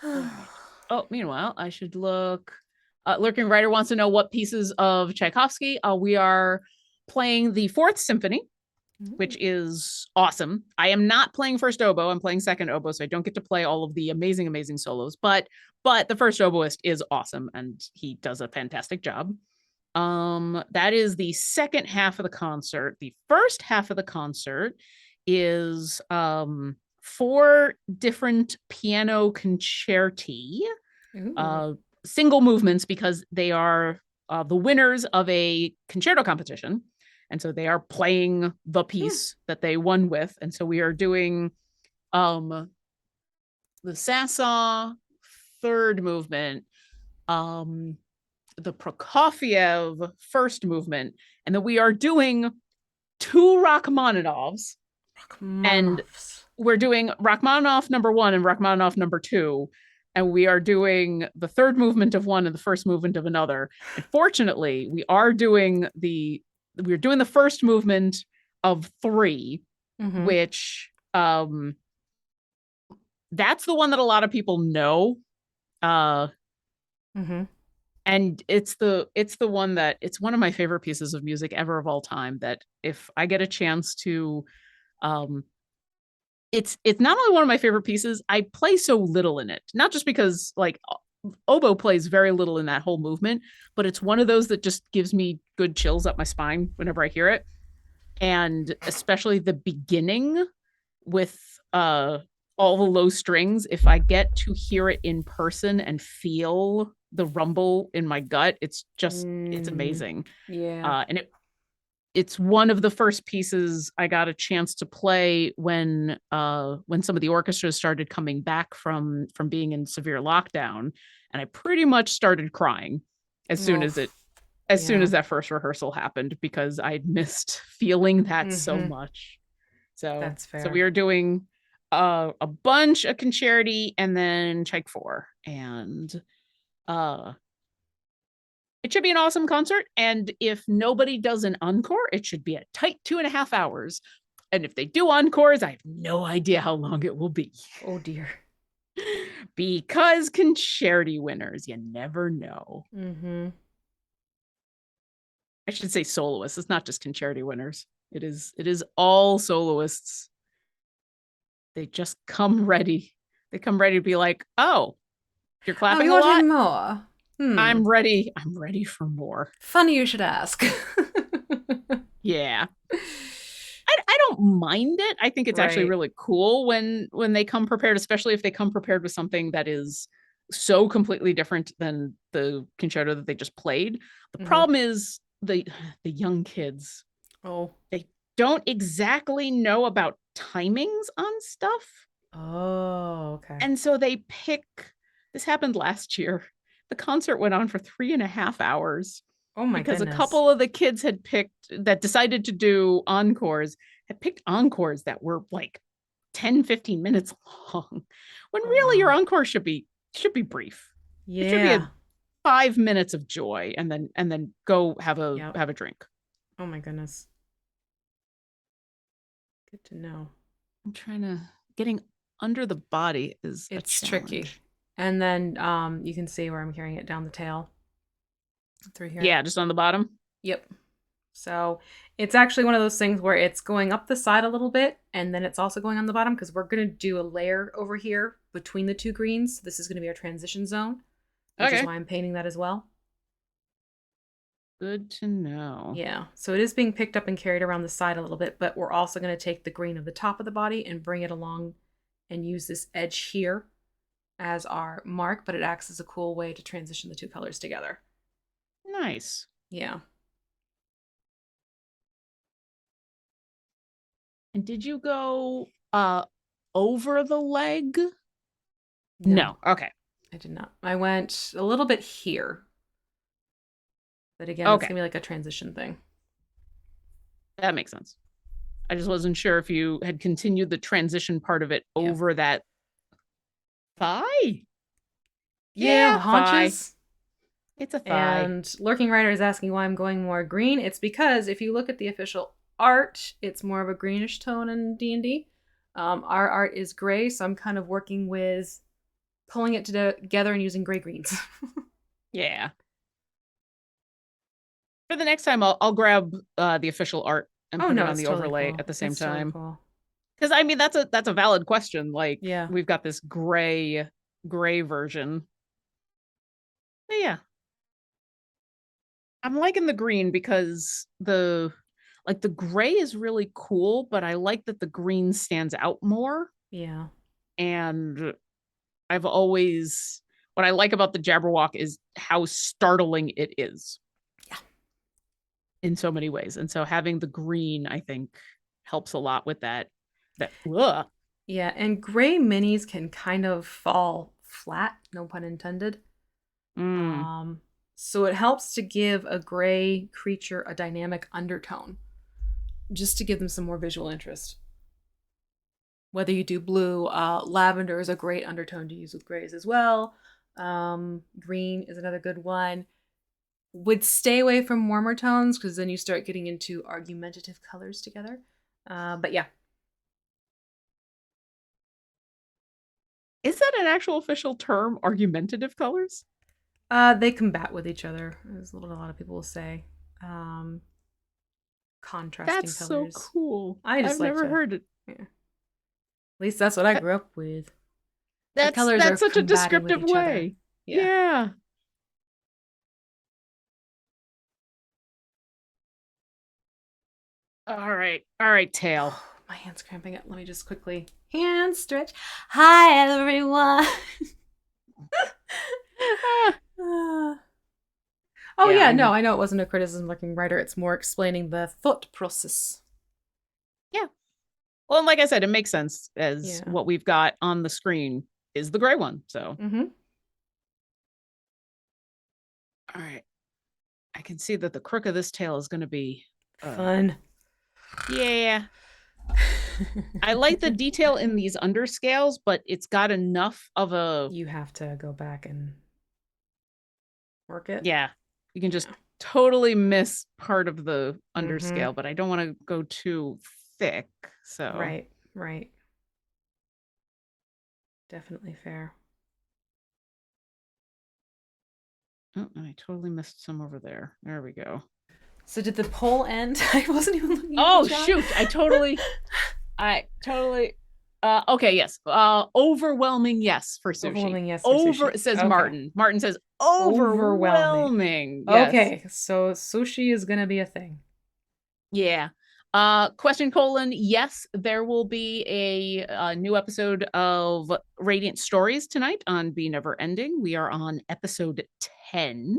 All right. Oh, meanwhile, I should look. Lurking Writer wants to know what pieces of Tchaikovsky we are playing the Fourth Symphony, which is awesome. I am not playing first oboe. I'm playing second oboe, so I don't get to play all of the amazing, amazing solos. But the first oboist is awesome, and he does a fantastic job. That is the second half of the concert. The first half of the concert is four different piano concerti, Ooh. uh, single movements because they are the winners of a concerto competition. And so they are playing the Hmm. piece that they won with. And so we are doing the Sassaw third movement, um, the Prokofiev first movement, and then we are doing two Rachmaninoffs, and Rachmaninoffs. we're doing Rachmaninoff number one and Rachmaninoff number two, and we are doing the third movement of one and the first movement of another. And fortunately, we're doing the first movement of three, Mm-hmm. which that's the one that a lot of people know. Uh, Mm-hmm. and it's the one that it's one of my favorite pieces of music ever of all time that if I get a chance to um it's not only one of my favorite pieces, I play so little in it, not just because like oboe plays very little in that whole movement, but it's one of those that just gives me good chills up my spine whenever I hear it, and especially the beginning with all the low strings. If I get to hear it in person and feel the rumble in my gut, it's Mm, amazing. yeah. And it's one of the first pieces I got a chance to play when some of the orchestras started coming back from being in severe lockdown, and I pretty much started crying as soon Oh, as it as soon yeah. as that first rehearsal happened because I'd missed feeling that so Mm-hmm. much. So That's we fair. are doing a bunch of concerti and then Tchaik 4, and uh it should be an awesome concert. And if nobody does an encore, it should be a tight 2.5 hours. And if they do encores, I have no idea how long it will be. Oh dear. Because concerti winners, you never know. Mm-hmm. I should say soloists. It's not just concerti winners. It is all soloists. They just come ready. They come ready to be like, oh, you're Oh, clapping you a wanted lot. more? Hmm. I'm ready. I'm ready for more. Funny you should ask. Yeah. I don't mind it. I think it's actually Right. really cool when they come prepared, especially if they come prepared with something that is so completely different than the concerto that they just played. The Mm-hmm. problem is the young kids. Oh. They don't exactly know about timings on stuff. Oh, okay. And so they pick this happened last year. The concert went on for 3.5 hours Oh my because a goodness. couple of the kids had picked that decided to do encores I picked encores that were like 10, 15 minutes long, when Oh really your wow. encore should be brief. It should be a Yeah. 5 minutes of joy, and then go Yep. have a drink. Oh my goodness. Good to know. I'm trying to getting under the body is a It's tricky. challenge. And then you can see where I'm carrying it down the tail through here. Yeah, just on the bottom. Yep. So it's actually one of those things where it's going up the side a little bit and then it's also going on the bottom because we're going to do a layer over here between the two greens. This is going to be our transition zone, which is Okay. why I'm painting that as well. Good to know. Yeah, so it is being picked up and carried around the side a little bit, but we're also going to take the green of the top of the body and bring it along and use this edge here as our mark, but it acts as a cool way to transition the two colors together. Nice. Yeah. And did you go over the leg? No, Okay. I did not. I went a little bit here. But again, it's Okay. going to be like a transition thing. That makes sense. I just wasn't sure if you had continued the transition part of it Yeah. over that thigh. Yeah, the thigh. haunches. It's a thigh. And Lurking Rider is asking why I'm going more green. It's because if you look at the official art, it's more of a greenish tone in D&D. Our art is gray, so I'm kind of working with pulling it together and using gray greens. Yeah. For the next time, I'll grab the official art and Oh put no, it on it's the totally overlay cool. at the same It's totally time. cool. Because I mean, that's a valid question. Like, Yeah. we've got this gray version. But yeah, I'm liking the green because the gray is really cool, but I like that the green stands out more. Yeah. And I've always what I like about the Jabberwock is how startling it is. Yeah. In so many ways. And so having the green, I think, helps a lot with that. Ugh. Yeah, and gray minis can kind of fall flat, no pun intended. Mm. So it helps to give a gray creature a dynamic undertone, just to give them some more visual interest. Whether you do blue, lavender is a great undertone to use with grays as well. Green is another good one. Would stay away from warmer tones because then you start getting into argumentative colors together. But yeah. Is that an actual official term, argumentative colors? They combat with each other, as a lot of people will say. Contrasting That's colors. so cool. I just I've like never to. heard it. Yeah. At least that's what I grew up with. The That's colors are such a combating with descriptive each other. way. Yeah. Yeah. All right. All right, tail. My hand's cramping up. Let me just quickly hand stretch. Hi, everyone. Oh, yeah, no, I know it wasn't a criticism Looking Writer. It's more explaining the thought process. Yeah. Well, and like I said, it makes sense as what we've got on the screen is the gray one. So. Mm-hmm. All right. I can see that the crook of this tail is going to be fun. Yeah. I like the detail in these underscales, but it's got enough of a... You have to go back and work it. Yeah. You can just totally miss part of the underscale, but I don't want to go too thick. So Right. Definitely fair. Oh, I totally missed some over there. There we go. So did the poll end? I wasn't even looking at Oh, shoot. I totally... okay, yes. Overwhelming yes for sushi. Overwhelming yes for sushi. Says okay. Martin. Martin says overwhelming. Yes. Okay, so sushi is gonna be a thing. Yeah. Question : yes, there will be a new episode of Radiant Stories tonight on Be Never Ending. We are on episode 10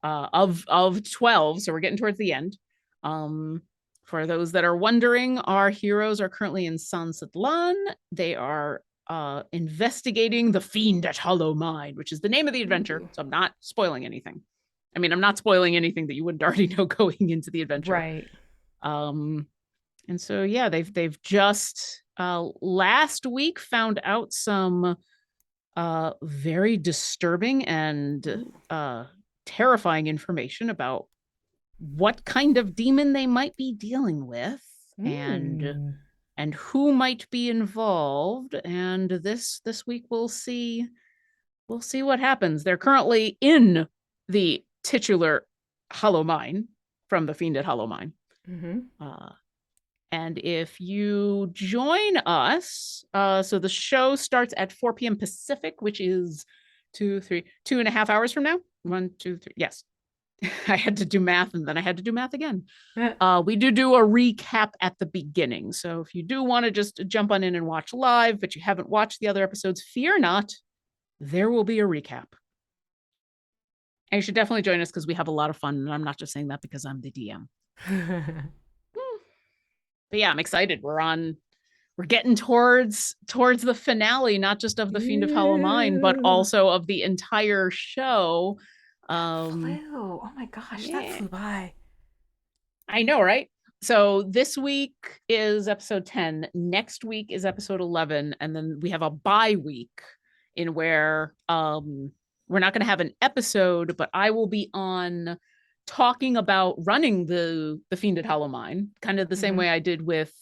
of 12, so we're getting towards the end. For those that are wondering, our heroes are currently in Sansatlan. They are investigating the Fiend at Hollow Mine, which is the name of the adventure. So I'm not spoiling anything. I mean, I'm not spoiling anything that you wouldn't already know going into the adventure. Right. And so, yeah, they've just last week found out some very disturbing and terrifying information about what kind of demon they might be dealing with and who might be involved. And this week we'll see what happens. They're currently in the titular Hollow Mine from the Fiend at Hollow Mine. And if you join us, so the show starts at 4 p.m. Pacific, which is 2.5 hours from now. 1, 2, 3. Yes. I had to do math and then I had to do math again. We do a recap at the beginning. So if you do want to just jump on in and watch live, but you haven't watched the other episodes, fear not, there will be a recap. And you should definitely join us because we have a lot of fun. And I'm not just saying that because I'm the DM. But yeah, I'm excited. We're getting towards the finale, not just of the Fiend of Hollow Mine, but also of the entire show. Oh my gosh, that flew by. I know, right? So this week is episode 10. Next week is episode 11. And then we have a bye week in where we're not going to have an episode, but I will be on talking about running the Fiend at Hollow Mine, kind of the same way I did with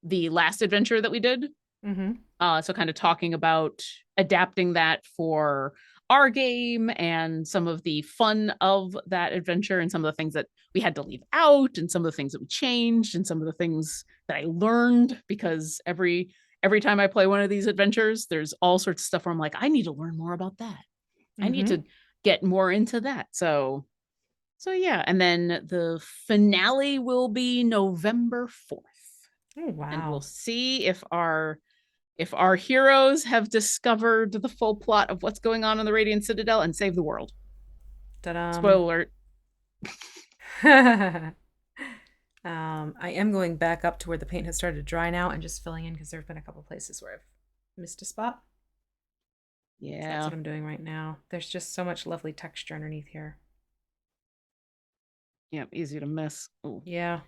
the last adventure that we did. So kind of talking about adapting that for our game and some of the fun of that adventure and some of the things that we had to leave out and some of the things that we changed and some of the things that I learned, because every time I play one of these adventures, there's all sorts of stuff where I'm like, I need to learn more about that. I need to get more into that. So yeah. And then the finale will be November 4th. Oh, wow. And we'll see if our heroes have discovered the full plot of what's going on in the Radiant Citadel and save the world. Ta-da. Spoiler alert. I am going back up to where the paint has started to dry now and just filling in because there have been a couple places where I've missed a spot. Yeah. So that's what I'm doing right now. There's just so much lovely texture underneath here. Yeah, easy to miss. Ooh. Yeah.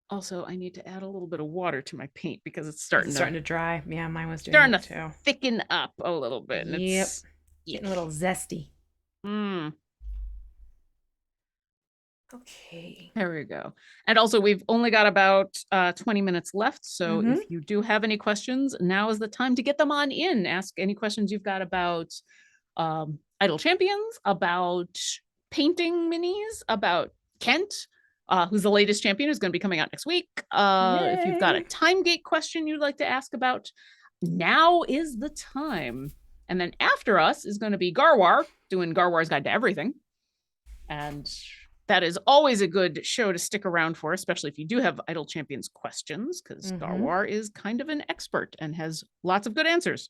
Also, I need to add a little bit of water to my paint because it's starting to dry. Yeah, mine was starting to thicken up a little bit. And yep. It's getting a little zesty. Okay. There we go. And also, we've only got about 20 minutes left. So if you do have any questions, now is the time to get them on in. Ask any questions you've got about Idle Champions, about painting minis, about Kent, who's the latest champion, who's going to be coming out next week. If you've got a time gate question you'd like to ask about, now is the time. And then after us is going to be Garwar, doing Garwar's Guide to Everything. And that is always a good show to stick around for, especially if you do have Idle Champions questions, because Garwar is kind of an expert and has lots of good answers.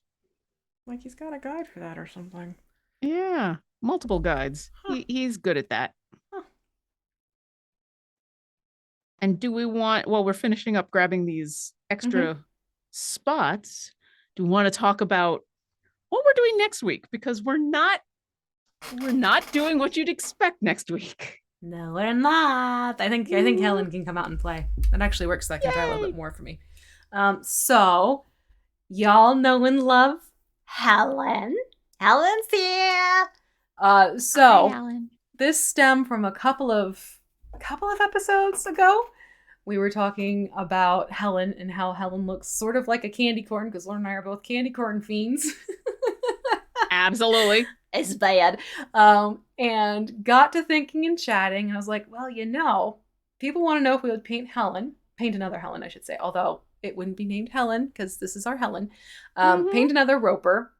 Like he's got a guide for that or something. Yeah, multiple guides. He's good at that. And do we want, while we're finishing up grabbing these extra spots, do we want to talk about what we're doing next week? Because we're not doing what you'd expect next week. No, we're not. I think Helen can come out and play. That actually works that can try a little bit more for me. So y'all know and love Helen. Helen's here. Hi, Helen. This stemmed from a couple of episodes ago. We were talking about Helen and how Helen looks sort of like a candy corn, because Lauren and I are both candy corn fiends. Absolutely. It's bad. And got to thinking and chatting, and I was like, well, people want to know if we would paint another Helen, I should say, although it wouldn't be named Helen because this is our Helen. Paint another Roper.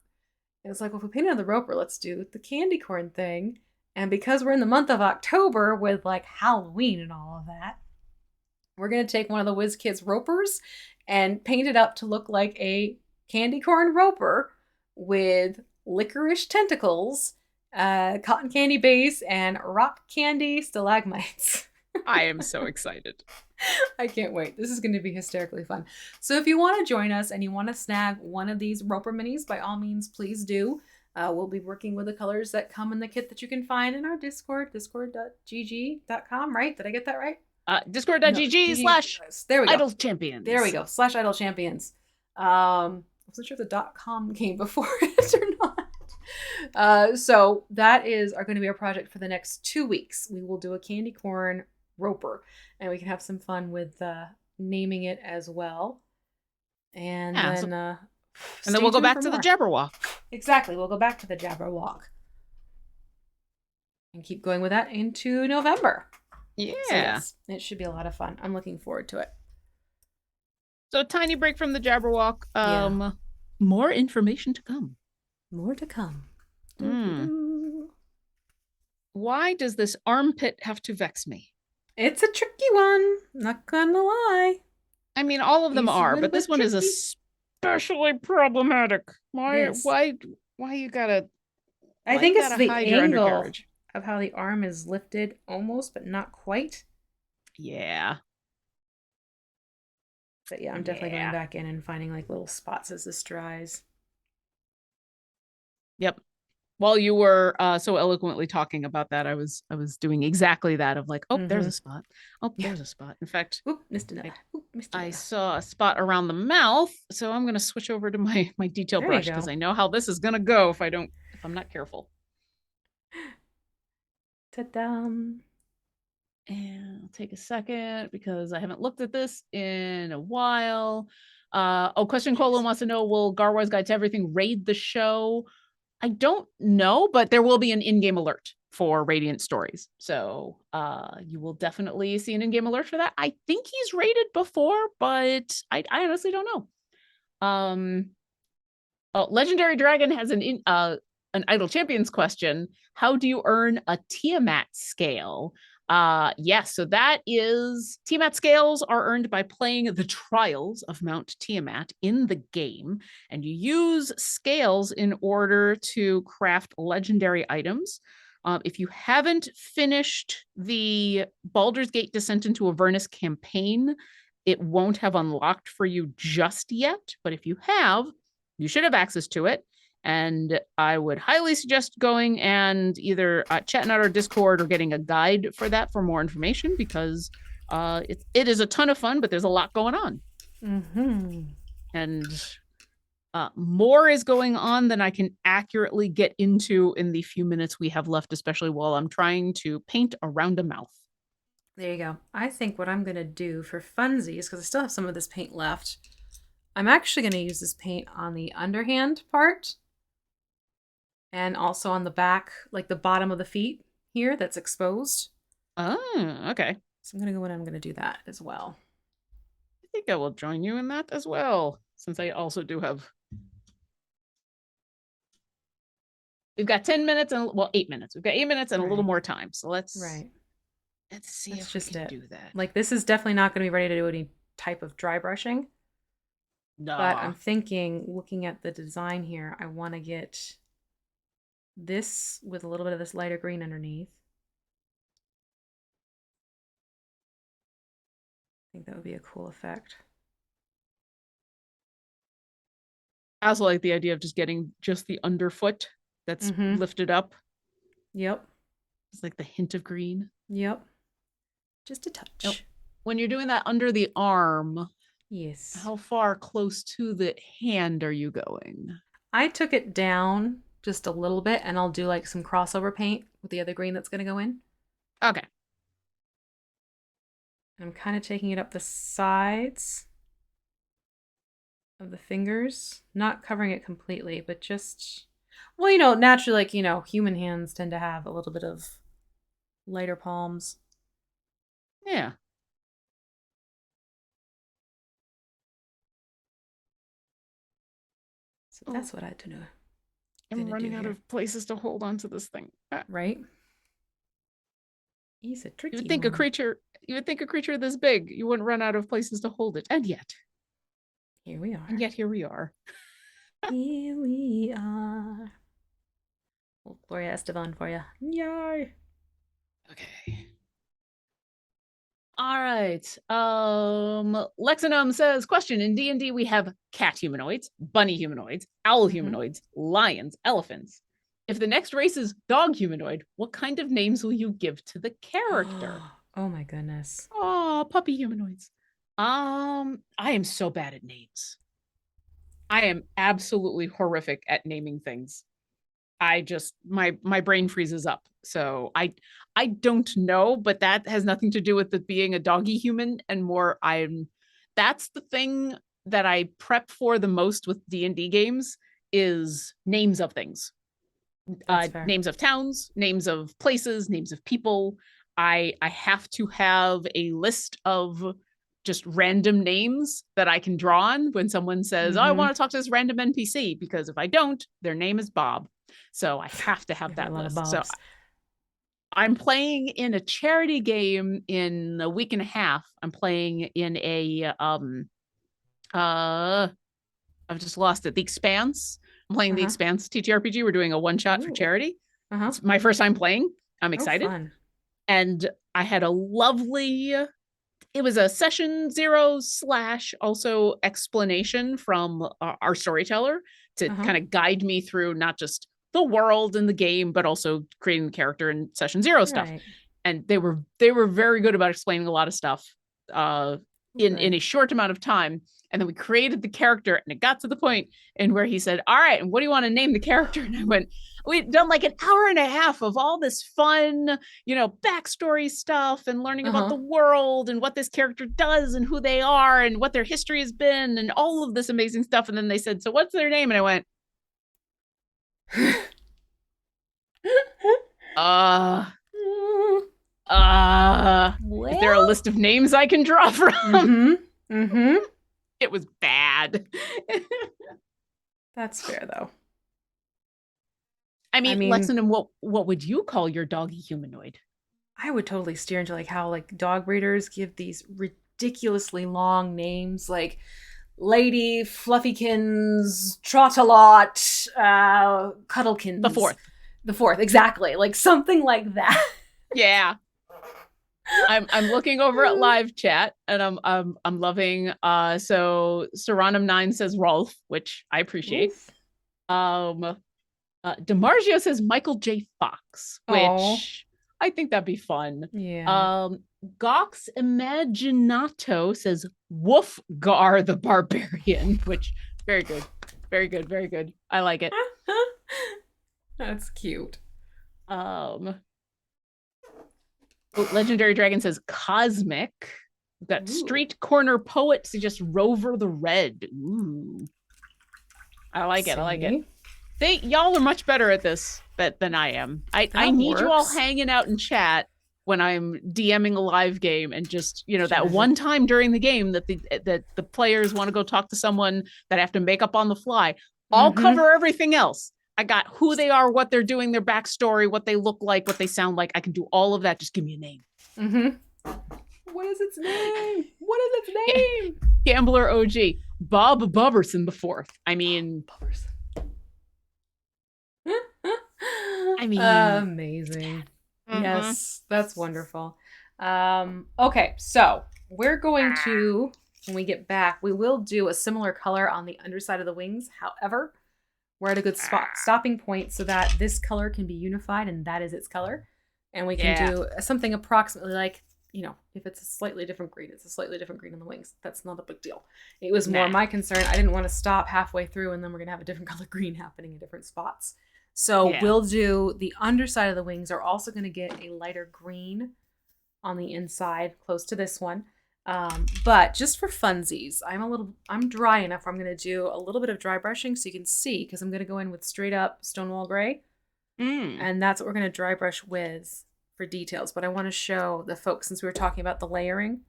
And it's like, well, if we paint another Roper, let's do the candy corn thing. And because we're in the month of October with like Halloween and all of that, we're going to take one of the WizKids Ropers and paint it up to look like a candy corn Roper with licorice tentacles, cotton candy base, and rock candy stalagmites. I am so excited. I can't wait. This is going to be hysterically fun. So if you want to join us and you want to snag one of these Roper minis, by all means, please do. We'll be working with the colors that come in the kit that you can find in our Discord, discord.gg.com, right? Did I get that right? No, Discord.gg GG. slash There we go. idle There we champions. go. Slash idle champions. I wasn't sure if the .com came before it or not. So that are going to be our project for the next 2 weeks. We will do a candy corn roper, and we can have some fun with naming it as well. And Yeah, then and then we'll go back to the Jabberwock. Exactly. We'll go back to the Jabberwock and keep going with that into November. Yeah. So yes, it should be a lot of fun. I'm looking forward to it. So a tiny break from the Jabberwock. More information to come. More to come. Why does this armpit have to vex me? It's a tricky one. Not gonna lie. I mean, all of them are, but this one is especially problematic. Why you gotta? I think it's the angle of how the arm is lifted, almost, but not quite. Yeah. But yeah, I'm definitely going back in and finding like little spots as this dries. Yep. While you were so eloquently talking about that, I was doing exactly that of like, oh, there's a spot. Oh, there's a spot. In fact, missed another. I saw a spot around the mouth, so I'm gonna switch over to my detail brush because I know how this is gonna go if I'm not careful. Ta-da! And I'll take a second because I haven't looked at this in a while. Question Colin wants to know, will Garwar's Guide to Everything raid the show? I don't know, but there will be an in-game alert for Radiant Stories. So you will definitely see an in-game alert for that. I think he's raided before, but I honestly don't know. Legendary Dragon has an Idle Champions question. How do you earn a Tiamat scale? Yes, so that is Tiamat scales are earned by playing the Trials of Mount Tiamat in the game, and you use scales in order to craft legendary items. If you haven't finished the Baldur's Gate Descent into Avernus campaign, it won't have unlocked for you just yet, but if you have, you should have access to it. And I would highly suggest going and either chatting out our Discord or getting a guide for that for more information, because it is a ton of fun, but there's a lot going on. And more is going on than I can accurately get into in the few minutes we have left, especially while I'm trying to paint around a mouth. There you go. I think what I'm going to do for funsies, because I still have some of this paint left, I'm actually going to use this paint on the underhand part. And also on the back, like the bottom of the feet here that's exposed. Oh, okay. So I'm going to go in and I'm going to do that as well. I think I will join you in that as well, since I also do have... We've got 10 minutes and, 8 minutes. We've got 8 minutes and a little more time. So let's see if we can do that. Like, this is definitely not going to be ready to do any type of dry brushing. No. But I'm thinking, looking at the design here, I want to get this with a little bit of this lighter green underneath. I think that would be a cool effect. I also like the idea of just getting just the underfoot that's lifted up. Yep. It's like the hint of green. Yep. Just a touch. Now, when you're doing that under the arm, yes, how far close to the hand are you going? I took it down just a little bit, and I'll do like some crossover paint with the other green that's going to go in. Okay. I'm kind of taking it up the sides of the fingers, not covering it completely, but just, well, you know, naturally, like, you know, human hands tend to have a little bit of lighter palms. Yeah. So that's what I do know. I'm running out of places to hold onto this thing. Right? He's a tricky You would think a creature this big, you wouldn't run out of places to hold it. And yet. Here we are. And yet here we are. Here we are. Well, Gloria Esteban for you. Yay. Okay. All right. Lexinum says, question, in D&D we have cat humanoids, bunny humanoids, owl humanoids, lions, elephants. If the next race is dog humanoid, what kind of names will you give to the character? Oh my goodness. Oh, puppy humanoids. I am so bad at names. I am absolutely horrific at naming things. I just my brain freezes up. So I don't know, but that has nothing to do with it being a doggy human and more I'm that's the thing that I prep for the most with D&D games is names of things. That's fair. Names of towns, names of places, names of people. I have to have a list of just random names that I can draw on when someone says, "Oh, I Mm-hmm. want to talk to this random NPC," because if I don't, their name is Bob. So I have to We have have a that lot of list. So Bobs. I'm playing in a charity game in a week and a half. I'm playing in a uh I've just lost it. The Expanse. I'm playing The Uh-huh. Expanse TTRPG. We're doing a one shot for Ooh. charity. Uh-huh. It's my first time playing. I'm Oh, excited. fun. And I had a lovely, it was a session zero slash also explanation from our storyteller to Uh-huh. kind of guide me through not just the world and the game, but also creating the character and session zero stuff. Right. And they were very good about explaining a lot of stuff uh, Oh, in good. a short amount of time. And then we created the character, and it got to the point in where he said, "All right, and what do you want to name the character?" And I went, "We'd done like an hour and a half of all this fun, backstory stuff and learning about Uh-huh. the world and what this character does and who they are and what their history has been and all of this amazing stuff." And then they said, "So what's their name?" And I went, uh, is there a Well. list of names I can draw from? Mm-hmm. Mm-hmm. It was bad. That's fair though. I I mean, mean, Lexington, what would you call your doggy humanoid? I would totally steer into like how like dog breeders give these ridiculously long names like Lady Fluffykins, Trot-a-lot, The Cuddlekins. fourth. The fourth, exactly. Like something like that. Yeah. I'm looking over at live chat and I'm loving so Seranum9 says Rolf, which I appreciate. Oof. Um DeMargio says Michael J. Fox, Oh, which I think that'd be fun. yeah. Um Gox Imaginato says Wolfgar the Barbarian, which very good. Very good, very good. I like it. That's cute. Um Legendary Dragon says Cosmic. We've got Ooh. Street Corner Poet suggests Rover the Red. Ooh. I like it. I like it. See? Y'all are much better at this than I am. I That need you all works. hanging out in chat when I'm DMing a live game and just, that Sure. one time during the game that the players want to go talk to someone that I have to make up on the fly. I'll Mm-hmm. cover everything else. I got who they are, what they're doing, their backstory, what they look like, what they sound like. I can do all of that. Just give me a name. Mm-hmm. What is its name? What is its Yeah. name? Gambler OG. Bob Bubberson the fourth. I mean, Puppers. I mean, Amazing. mm-hmm. Yes, that's wonderful. Okay, so we're going to, when we get back, we will do a similar color on the underside of the wings. However, we're at a good stopping point so that this color can be unified and that is its color. And we can Yeah. do something approximately like, if it's a slightly different green, it's a slightly different green on the wings. That's not a big deal. It was more my concern. I didn't want to stop halfway through and then we're going to have a different color green happening in different spots. So Yeah. we'll do the underside of the wings are also going to get a lighter green on the inside, close to this one. But just for funsies, I'm dry enough where I'm going to do a little bit of dry brushing so you can see, because I'm going to go in with straight up Stonewall Gray. And that's what we're going to dry brush with for details. But I want to show the folks, since we were talking about the layering,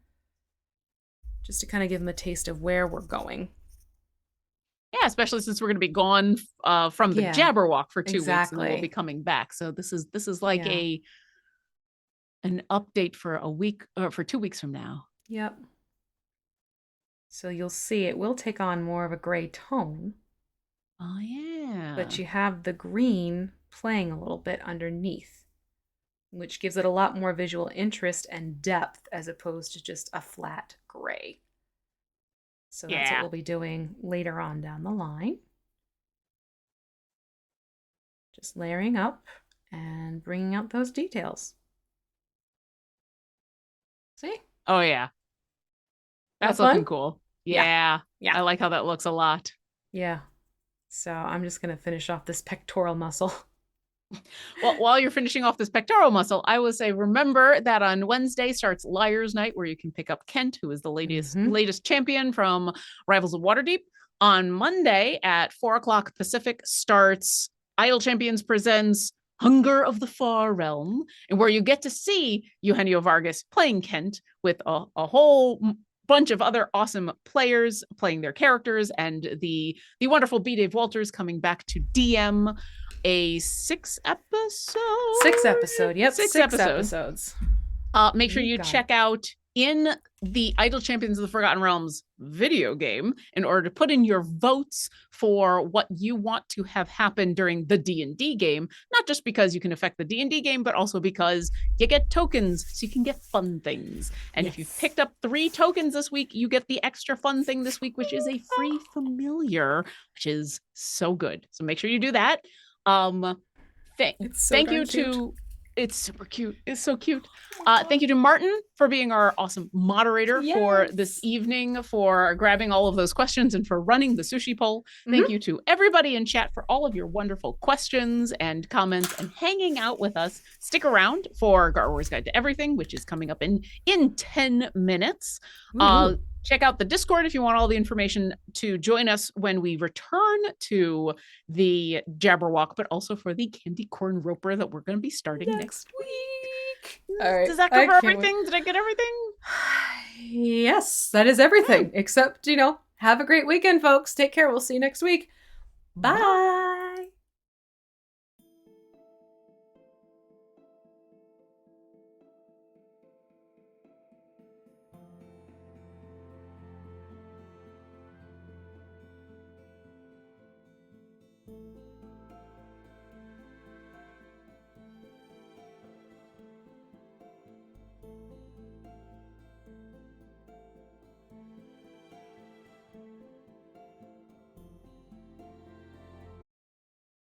just to kind of give them a taste of where we're going. Yeah, especially since we're going to be gone from the Jabberwock for 2 weeks, and then we'll be coming back. So this is like an update for a week or for 2 weeks from now. Yep. So you'll see it will take on more of a gray tone. Oh yeah. But you have the green playing a little bit underneath, which gives it a lot more visual interest and depth as opposed to just a flat gray. So that's what we'll be doing later on down the line. Just layering up and bringing out those details. See? Oh, yeah. That That's looking fun? cool. Yeah. Yeah. Yeah. I like how that looks a lot. Yeah. So I'm just going to finish off this pectoral muscle. Well, while you're finishing off this pectoral muscle, I will say remember that on Wednesday starts Liar's Night, where you can pick up Kent, who is the latest champion from Rivals of Waterdeep. On Monday at 4 o'clock Pacific starts Idle Champions Presents Hunger of the Far Realm, and where you get to see Eugenio Vargas playing Kent with a whole bunch of other awesome players playing their characters, and the wonderful B. Dave Walters coming back to DM a 6 episode. 6 episode. Yep. 6 episodes. Make sure you check out in the Idle Champions of the Forgotten Realms video game in order to put in your votes for what you want to have happen during the D&D game, not just because you can affect the D&D game, but also because you get tokens so you can get fun things. And if you've picked up 3 tokens this week, you get the extra fun thing this week, which is a free familiar, which is so good. So make sure you do that. Thank you to it's super cute. It's so cute. Thank you to Martin for being our awesome moderator for this evening, for grabbing all of those questions and for running the sushi poll. Thank you to everybody in chat for all of your wonderful questions and comments and hanging out with us. Stick around for Gar Wars Guide to Everything, which is coming up in 10 minutes. Check out the Discord if you want all the information to join us when we return to the Jabberwock, but also for the Candy Corn Roper that we're going to be starting next week. All right. Does that cover everything? Did I get everything? Yes, that is everything. Except, have a great weekend, folks. Take care. We'll see you next week. Bye.